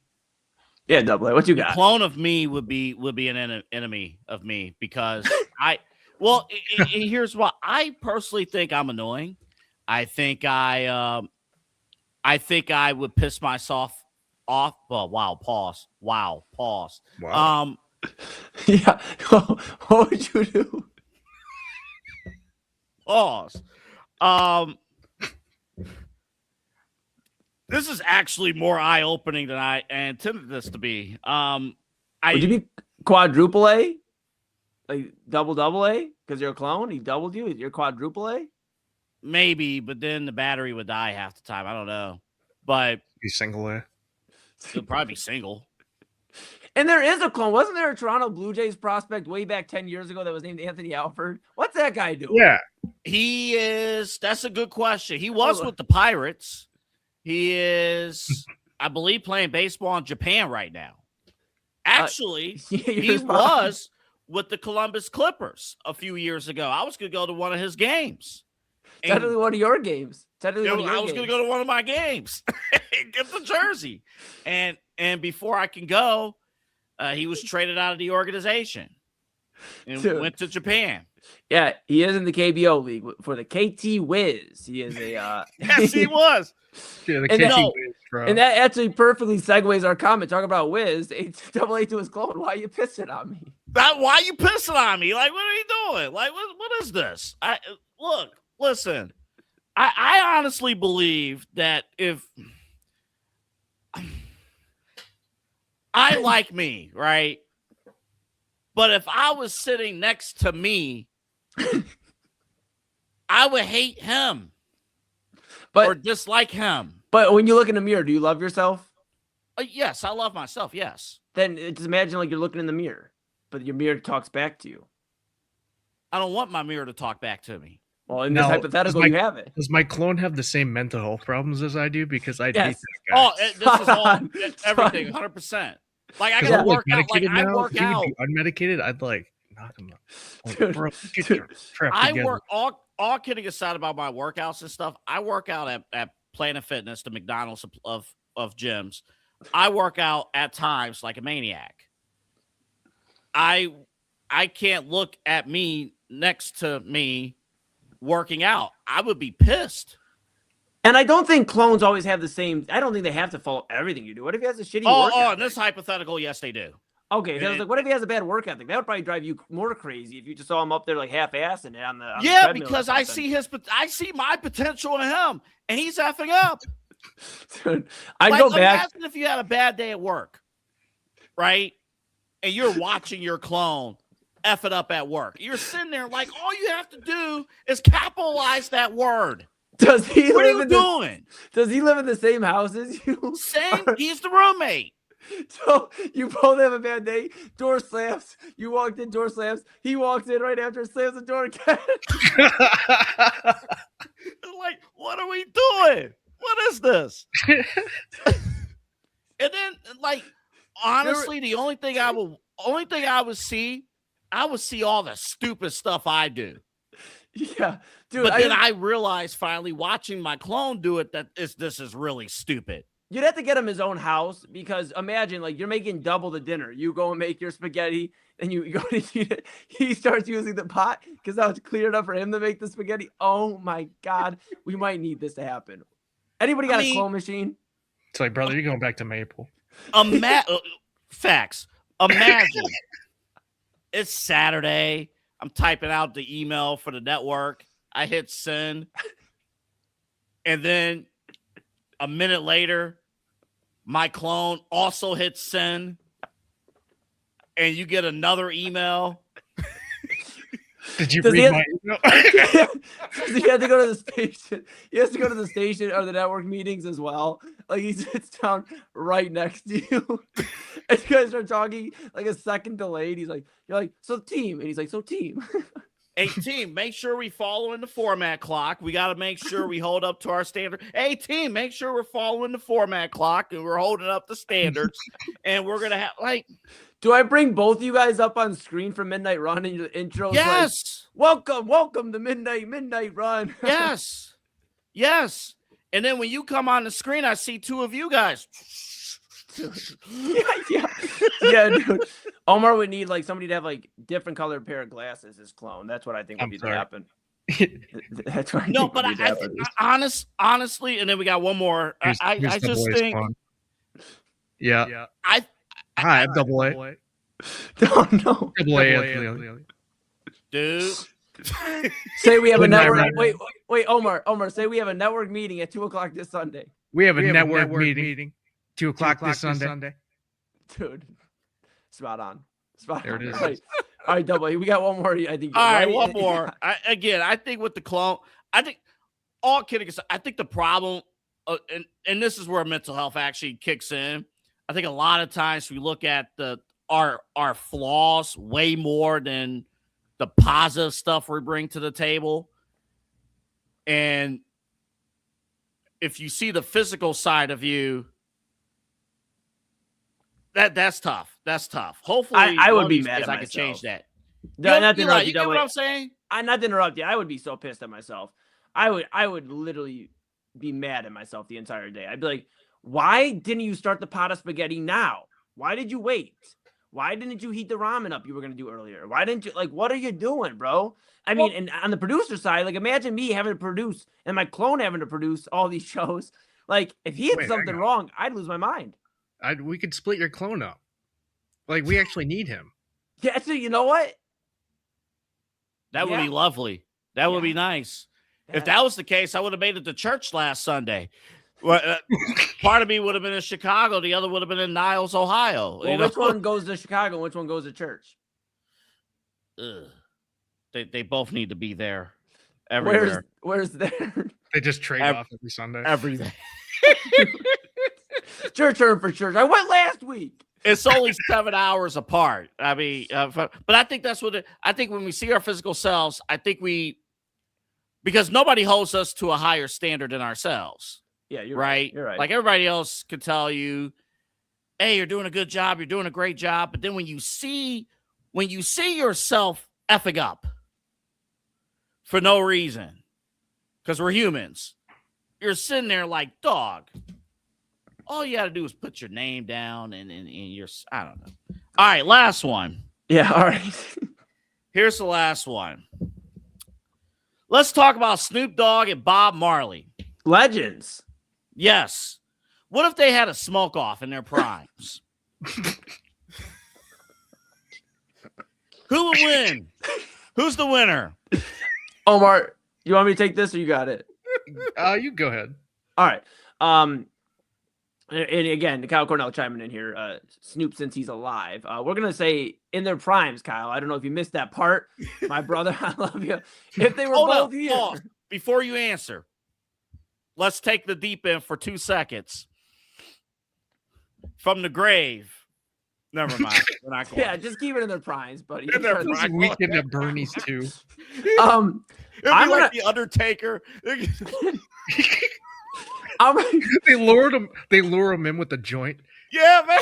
yeah, AA, what you got? A clone of me would be an enemy of me because here's what I personally think I'm annoying. I think I would piss myself off. Well, wow, pause. Wow. Yeah. What would you do? Pause. This is actually more eye-opening than I intended this to be. Would you be quadruple A? Like double A? Because you're a clone? He doubled you? You're quadruple A? Maybe, but then the battery would die half the time. I don't know. But be single A. He'll probably be single. And there is a clone. Wasn't there a Toronto Blue Jays prospect way back 10 years ago that was named Anthony Alford? What's that guy doing? Yeah. He is. That's a good question. He was with the Pirates. He is, I believe, playing baseball in Japan right now. Actually, he was with the Columbus Clippers a few years ago. I was going to go to one of his games. Technically one of your games. I was going to go to one of my games and get the jersey. And before I can go, he was traded out of the organization and went to Japan. Yeah, he is in the KBO league for the KT Wiz. He is a yes, he was. Yeah, the KT Wiz, bro. And that actually perfectly segues our comment. Talk about Wiz, AA to his clone. Why are you pissing on me? Why are you pissing on me? Like, what are you doing? Like, what is this? Listen. I honestly believe that if I like me, right? But if I was sitting next to me, I would hate him or dislike him. But when you look in the mirror, do you love yourself? Yes, I love myself, yes. Then just imagine like you're looking in the mirror, but your mirror talks back to you. I don't want my mirror to talk back to me. Well, in this hypothetical, you have it. Does my clone have the same mental health problems as I do? Because I hate that guy. Oh, this is all everything, 100%. Like I can work out. Like I work out. Unmedicated, I'd like knock him up. Dude, I work all kidding aside about my workouts and stuff. I work out at Planet Fitness, the McDonald's of gyms. I work out at times like a maniac. I can't look at me next to me working out. I would be pissed. And I don't think clones always have the same. I don't think they have to follow everything you do. What if he has a shitty workout? Oh, in this hypothetical, yes, they do. Okay, so I was like, what if he has a bad work ethic? That would probably drive you more crazy if you just saw him up there like half-assing it on the because I see my potential in him, and he's effing up. Dude, I'd go back. Imagine if you had a bad day at work, right? And you're watching your clone F it up at work. You're sitting there like all you have to do is capitalize that word. Does he? What are you doing? Does he live in the same house as you? Same. He's the roommate. So you both have a bad day. Door slams. You walked in. Door slams. He walks in right after. Slams the door again. Like, what are we doing? What is this? And then, like, honestly, the only thing I would see I would see all the stupid stuff I do. Yeah, dude. But then I realized finally watching my clone do it this is really stupid. You'd have to get him his own house because imagine like you're making double the dinner. You go and make your spaghetti and you go to eat it. He starts using the pot because now it's clear enough for him to make the spaghetti. Oh my God. We might need this to happen. Anybody got a clone machine? It's like, brother, you're going back to Maple. Facts. Imagine it's Saturday. I'm typing out the email for the network. I hit send. And then a minute later, my clone also hits send. And you get another email. Did you read my email? He had to go to the station. He has to go to the station or the network meetings as well. Like he sits down right next to you. And you guys are talking like a second delayed. He's like, you're like, so team. And he's like, so team. Hey, team, make sure we follow in the format clock. We got to make sure we hold up to our standard. Hey, team, make sure we're following the format clock and we're holding up the standards. And we're going to have like. Do I bring both of you guys up on screen for Midnight Run and the intro? Yes. Like, welcome to Midnight Run. Yes. Yes. And then when you come on the screen, I see two of you guys. Yeah, dude. Omar would need like somebody to have like different colored pair of glasses as clone. That's what I think would happen. That's what honestly, and then we got one more. I just think. Yeah. Hi, I'm double A. No. Double A. Dude. Say we have a network. Wait, Omar. Say we have a network meeting at 2:00 this Sunday. We have a network meeting. 2:00 this Sunday. Dude, spot on. There it is. Right. All right, double A. We got one more. I think. All right, one more. I think with the clone, I think all kidding aside, I think the problem, and this is where mental health actually kicks in. I think a lot of times we look at our flaws way more than the positive stuff we bring to the table. And if you see the physical side of you, that's tough. That's tough. Hopefully, I would be mad. I could change that. Not to interrupt you get what I'm saying? Not to interrupt you. I would be so pissed at myself. I would literally be mad at myself the entire day. I'd be like, why didn't you start the pot of spaghetti now? Why did you wait? Why didn't you heat the ramen up you were going to do earlier? Why didn't you, like, what are you doing, bro? I mean, and on the producer side, like, imagine me having to produce and my clone having to produce all these shows. Like, if he had something wrong, I'd lose my mind. We could split your clone up. Like, we actually need him. Yeah, so you know what? That would be lovely. That would be nice. If that was the case, I would have made it to church last Sunday. Part of me would have been in Chicago. The other would have been in Niles, Ohio. Well, which one goes to Chicago and which one goes to church? They both need to be there. Everywhere. Where's there? They just trade off every Sunday. Everything. Church for church. I went last week. It's only 7 hours apart. I mean, but I think that's what I think when we see our physical selves, I think because nobody holds us to a higher standard than ourselves. Yeah, you're right. You're right. Like everybody else could tell you, hey, you're doing a good job. You're doing a great job. But then when you see yourself effing up for no reason, because we're humans, you're sitting there like, dog, all you got to do is put your name down and you're, I don't know. All right, last one. Yeah, all right. Here's the last one. Let's talk about Snoop Dogg and Bob Marley. Legends. Yes. What if they had a smoke off in their primes? Who would win? Who's the winner? Omar, you want me to take this or you got it? You go ahead. All right. And again, Kyle Cornell chiming in here. Snoop, since he's alive, we're gonna say in their primes. Kyle, I don't know if you missed that part. My brother, I love you. If they were both here, pause. Before you answer, let's take the deep end for 2 seconds. From the grave. Never mind. We're not going. Yeah, just keep it in their primes, buddy. Weekend at Bernie's too. I'm like the Undertaker. They lure him in with the joint. Yeah, man.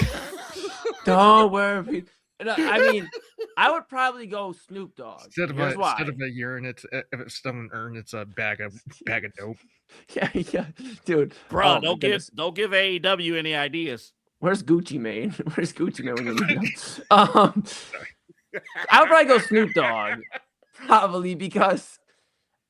Don't worry. No, I mean, I would probably go Snoop Dogg. Instead of a urine, it's if it's still an urn, it's a bag of dope. Yeah, dude. Bro, Oh, don't give AEW any ideas. Where's Gucci Mane? Where's Gucci Mane when you need him? I would probably go Snoop Dogg, probably because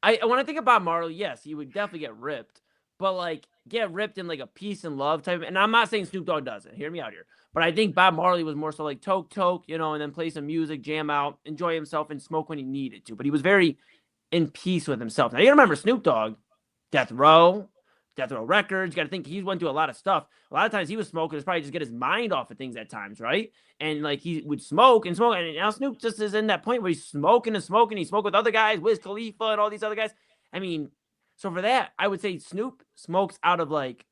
when I think about Marley, yes, he would definitely get ripped, but like get ripped in like a peace and love type. And I'm not saying Snoop Dogg doesn't. Hear me out here. But I think Bob Marley was more so like toke, and then play some music, jam out, enjoy himself, and smoke when he needed to. But he was very in peace with himself. Now, you got to remember Snoop Dogg, Death Row Records. You got to think he went through a lot of stuff. A lot of times he was smoking to probably just get his mind off of things at times, right? And like he would smoke. And now Snoop just is in that point where he's smoking. He smoked with other guys, Wiz Khalifa and all these other guys. I mean, so for that, I would say Snoop smokes out of like,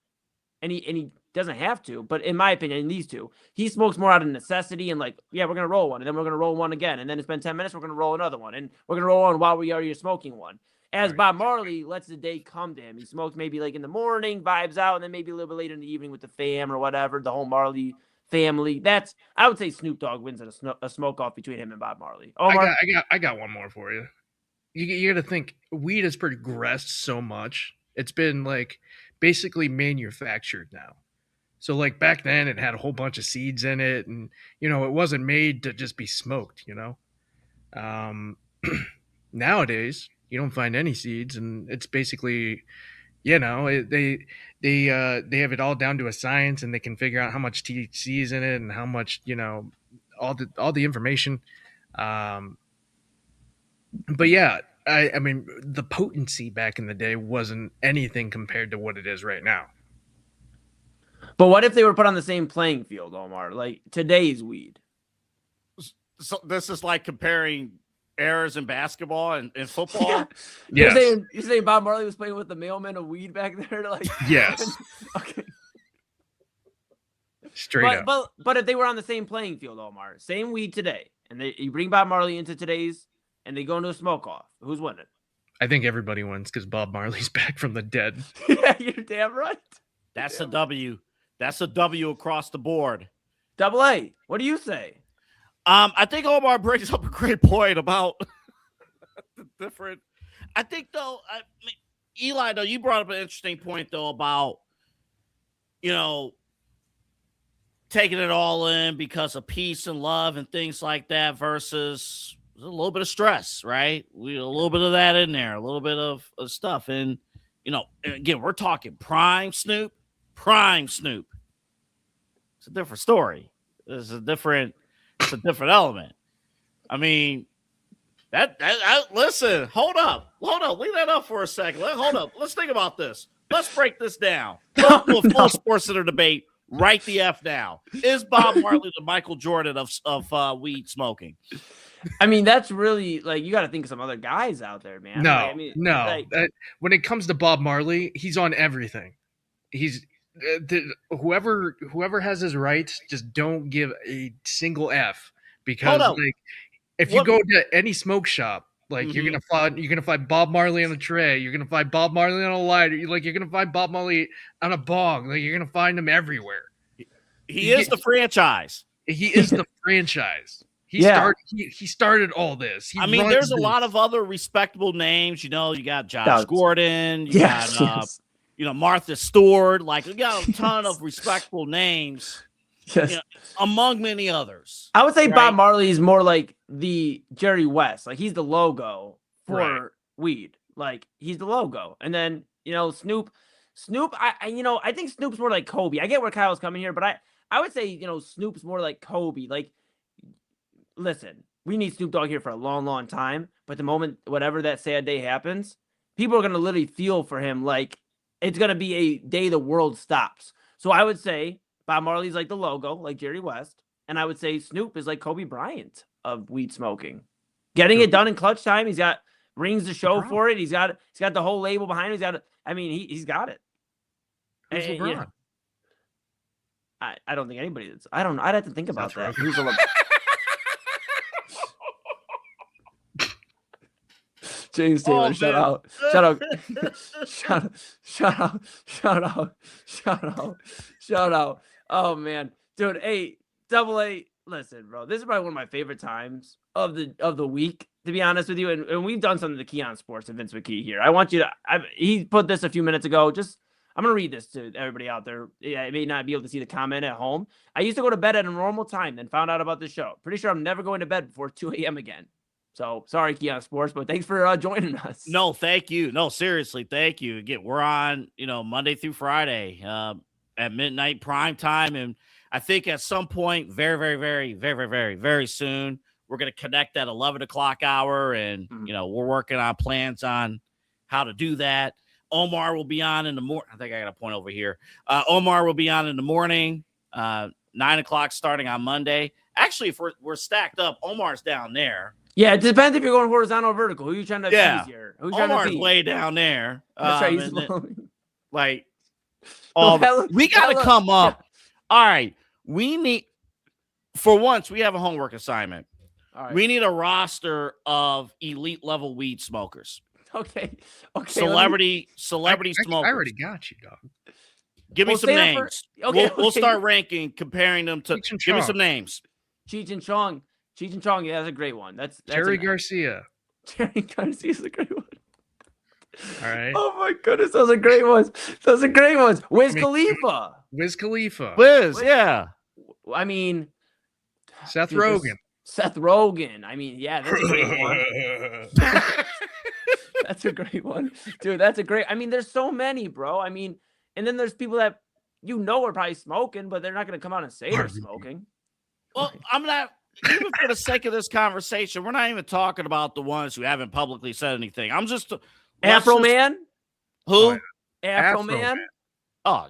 and he doesn't have to, but in my opinion, in these two, he smokes more out of necessity and like, yeah, we're going to roll one, and then we're going to roll one again, and then it's been 10 minutes, we're going to roll another one, and we're going to roll on while we are smoking one. As Bob Marley lets the day come to him. He smokes maybe like in the morning, vibes out, and then maybe a little bit later in the evening with the fam or whatever, the whole Marley family. I would say Snoop Dogg wins at a smoke off between him and Bob Marley. Omar? I got one more for you. You got to think, weed has progressed so much. It's been like basically manufactured now. So like back then it had a whole bunch of seeds in it, and it wasn't made to just be smoked, Nowadays you don't find any seeds, and it's basically, they have it all down to a science, and they can figure out how much THC is in it and how much, all the information. But yeah, I mean, the potency back in the day wasn't anything compared to what it is right now. But what if they were put on the same playing field, Omar? Like today's weed. So this is like comparing eras in basketball and football. Yeah. You're saying Bob Marley was playing with the mailman of weed back there? Yes. Okay. Straight up. But if they were on the same playing field, Omar, same weed today, and you bring Bob Marley into today's, and they go into a smoke off, who's winning? I think everybody wins because Bob Marley's back from the dead. Yeah, you're damn right. That's a W. That's a W across the board. Double A. What do you say? I think Omar brings up a great point about the different. I think though, Eli, though, you brought up an interesting point though about taking it all in because of peace and love and things like that versus a little bit of stress, right? A little bit of that in there, a little bit of stuff, and again, we're talking prime Snoop. It's a different story. It's a different element. I mean, listen, hold up, leave that up for a second. Hold up, let's think about this. Let's break this down. Let's do a full sports center debate right the F now. Is Bob Marley the Michael Jordan of weed smoking? I mean, that's really like you got to think of some other guys out there, man. No. When it comes to Bob Marley, he's on everything. He's whoever has his rights, just don't give a single F, because if you go to any smoke shop, you're gonna find Bob Marley on a tray, you're gonna find Bob Marley on a lighter, you're gonna find Bob Marley on a bong, you're gonna find him everywhere. He is the franchise. He is the franchise. He started all this. There's a lot of other respectable names. You got Josh Gordon. You got Martha Stewart. We got a ton of respectable names. Yes. Among many others. I would say Bob Marley is more like the Jerry West. He's the logo for weed. He's the logo. And then, Snoop, I think Snoop's more like Kobe. I get where Kyle's coming here, but I would say, Snoop's more like Kobe. Listen, we need Snoop Dogg here for a long, long time. But the moment, whatever that sad day happens, people are going to literally feel for him like it's going to be a day the world stops. So I would say Bob Marley's like the logo, like Jerry West. And I would say Snoop is like Kobe Bryant of weed smoking. Getting it done in clutch time. He's got rings to show for it. He's got the whole label behind him. He's got it. Who's LeBron? I don't think anybody is. I'd have to think about that. Who's LeBron? James Taylor, shout out. Oh man, dude. Hey, Double A. listen, bro, this is probably one of my favorite times of the week, to be honest with you. And we've done something to Keon Sports and Vince McKee here. I want you to. He put this a few minutes ago. I'm gonna read this to everybody out there. I may not be able to see the comment at home. I used to go to bed at a normal time, then found out about the show. Pretty sure I'm never going to bed before 2 a.m. again. So sorry, Keon Sports, but thanks for joining us. No, thank you. No, seriously, thank you. Again, we're on, Monday through Friday at midnight prime time. And I think at some point, very, very, very, very, very, very, very soon, we're going to connect at 11 o'clock hour. And, we're working on plans on how to do that. Omar will be on in the morning. I think I got a point over here. Omar will be on in the morning, 9 o'clock starting on Monday. Actually, if we're stacked up, Omar's down there. Yeah, it depends if you're going horizontal or vertical. Who are you trying to appease here? Omar's way down there. That's right. We got to come up. All right. We need, for once, we have a homework assignment. All right. We need a roster of elite level weed smokers. Okay. Celebrity smokers. I already got you, dog. Give me some names. We'll start ranking, comparing them to. Give me some names. Cheech and Chong. Yeah, that's a great one. That's Jerry Garcia. Jerry Garcia is a great one. All right. Oh my goodness, those are great ones. Wiz Khalifa. Wiz, yeah. I mean, Seth Rogen. I mean, yeah, that's a great one. That's a great one, dude. That's a great. I mean, there's so many, bro. I mean, and then there's people that are probably smoking, but they're not going to come out and say they're smoking. Well, I'm not. Even for the sake of this conversation, we're not even talking about the ones who haven't publicly said anything. I'm just Afro Man. Who? Afro Man. Oh,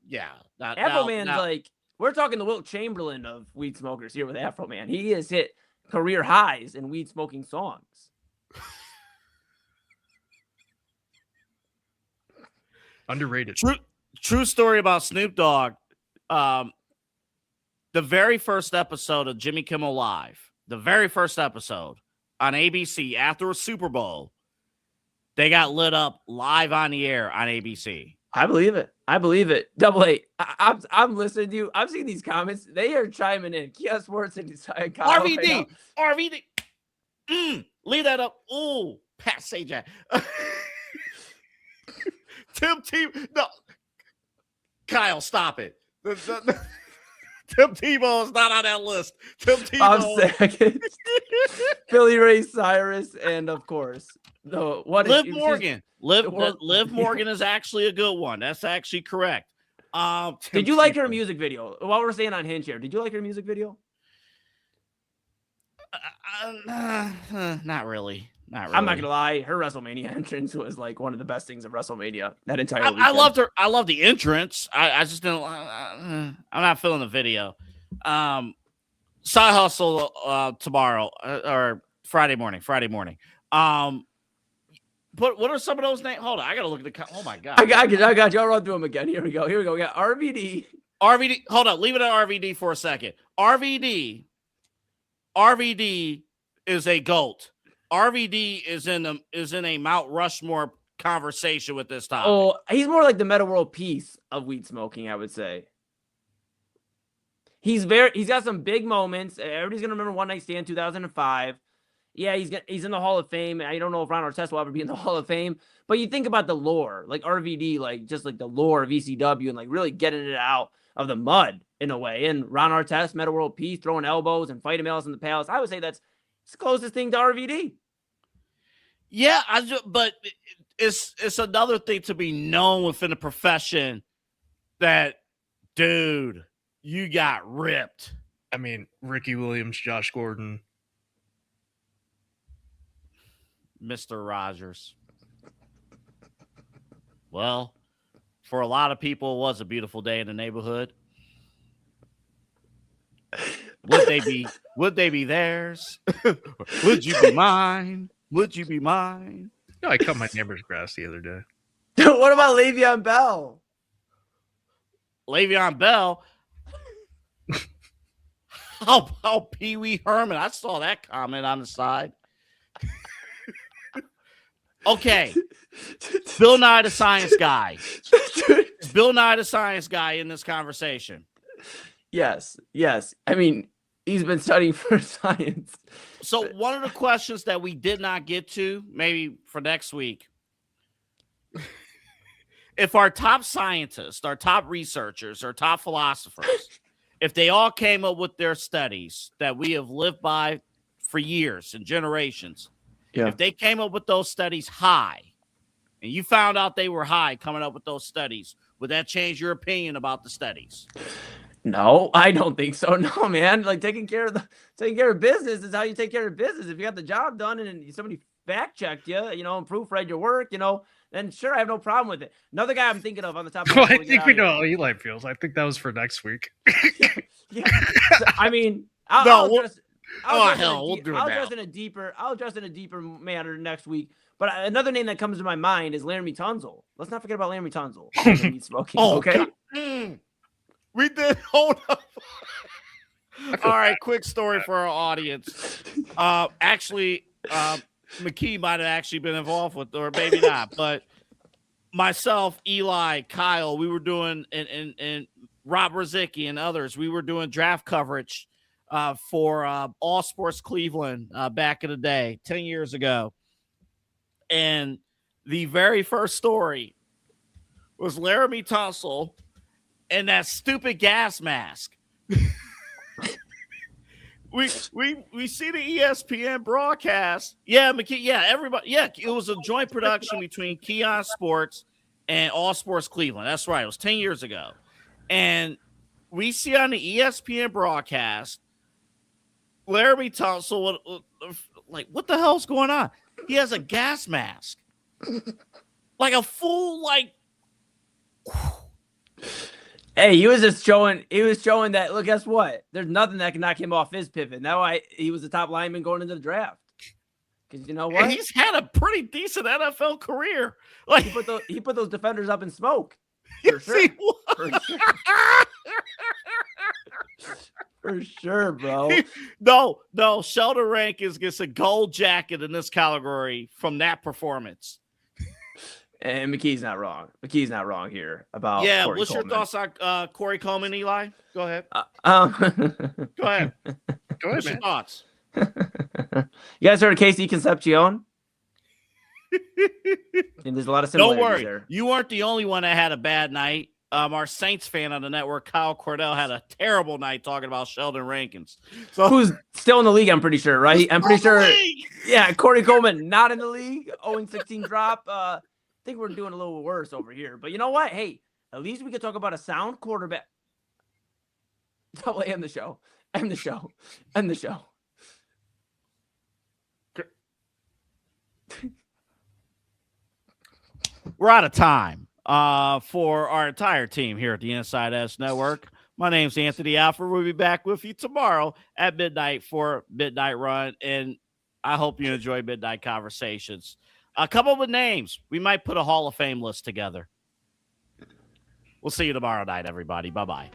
yeah. Afro Man's like, we're talking the Wilt Chamberlain of weed smokers here with Afro Man. He has hit career highs in weed smoking songs. Underrated. True story about Snoop Dogg. The very first episode of Jimmy Kimmel Live, the very first episode on ABC after a Super Bowl, they got lit up live on the air on ABC. I believe it. Double A. I'm listening to you. I'm seeing these comments. They are chiming in. Kia Sports and RVD. Leave that up. Ooh, Pat Sajak. Tim no. Kyle, stop it. Tim Tebow is not on that list. Tim Tebow. I'm second. Philly Ray Cyrus, and of course, Liv Morgan. Liv Morgan is actually a good one. That's actually correct. Did you like her music video? While we're staying on Hinge here, did you like her music video? Not really. I'm not gonna lie. Her WrestleMania entrance was like one of the best things of WrestleMania. That entire weekend. I loved her. I love the entrance. I just didn't. I'm not feeling the video. Side Hustle tomorrow or Friday morning. But what are some of those names? Hold on, I gotta look at the. Oh my god! I got you. I'll run through them again. Here we go. We got RVD. Hold on. Leave it at RVD for a second. RVD is a GOAT. RVD is in a Mount Rushmore conversation with this topic. Oh, he's more like the Meta World Peace of weed smoking, I would say. He's got some big moments. Everybody's gonna remember One Night Stand 2005. Yeah, he's in the Hall of Fame. I don't know if Ron Artest will ever be in the Hall of Fame, but you think about the lore, like RVD, like just like the lore of ECW and like really getting it out of the mud in a way. And Ron Artest, Meta World Peace, throwing elbows and fighting males in the palace. I would say that's the closest thing to RVD. Yeah, but it's another thing to be known within the profession that, dude, you got ripped. I mean, Ricky Williams, Josh Gordon, Mr. Rogers. Well, for a lot of people, it was a beautiful day in the neighborhood. Would they be theirs? Would you be mine? Would you be mine? No, I cut my neighbor's grass the other day. What about Le'Veon Bell? Le'Veon Bell? How Pee Wee Herman? I saw that comment on the side. Okay. Bill Nye the Science Guy. Bill Nye the Science Guy in this conversation. Yes. I mean, He's been studying for science. So one of the questions that we did not get to, maybe for next week, if our top scientists, our top researchers, our top philosophers, if they all came up with their studies that we have lived by for years and generations, if they came up with those studies high, and you found out they were high coming up with those studies, would that change your opinion about the studies? No, I don't think so. No, man. Like taking care of business is how you take care of business. If you got the job done and somebody fact checked you, and proofread your work, then sure, I have no problem with it. Another guy I'm thinking of on the top. Well, I think we know how Eli feels. I think that was for next week. Yeah. So, I mean, I'll address in a deeper manner next week. But another name that comes to my mind is Laramie Tunsil. Let's not forget about Laramie Tunsil. He's smoking. Okay. We did. Hold up. All right, quick story for our audience. Actually, McKee might have actually been involved with, or maybe not, but myself, Eli, Kyle, we were doing, and Rob Rozicki and others, we were doing draft coverage for All Sports Cleveland back in the day, 10 years ago. And the very first story was Laramie Tunsil and that stupid gas mask. We see the ESPN broadcast. Yeah, McKee. Yeah, everybody. Yeah, it was a joint production between Keon Sports and All Sports Cleveland. That's right. It was 10 years ago. And we see on the ESPN broadcast, Laramie Tunsil, like, what the hell's going on? He has a gas mask. Like a full, like. Hey, he was showing that, look, guess what? There's nothing that can knock him off his pivot. Now he was the top lineman going into the draft. Because you know what? And he's had a pretty decent NFL career. Like he put those defenders up in smoke. For sure. For sure, bro. No, Sheldon Rankins gets a gold jacket in this category from that performance. And McKee's not wrong. McKee's not wrong here about Corey what's Coleman. your thoughts on Corey Coleman, Eli? Go ahead. Go ahead. What's your thoughts? You guys heard of Casey Concepcion? And there's a lot of similarities Don't worry. there. You weren't the only one that had a bad night. Our Saints fan on the network, Kyle Cordell, had a terrible night talking about Sheldon Rankins. So who's still in the league, I'm pretty sure, right? I'm pretty sure. Yeah, Corey Coleman not in the league. 0-16 drop. I think we're doing a little worse over here. But you know what? Hey, at least we could talk about a sound quarterback. End the show. End the show. End the show. We're out of time for our entire team here at the Inside Edge Network. My name's Anthony Alford. We'll be back with you tomorrow at midnight for Midnight Run, and I hope you enjoy Midnight Conversations. A couple of names. We might put a Hall of Fame list together. We'll see you tomorrow night, everybody. Bye-bye.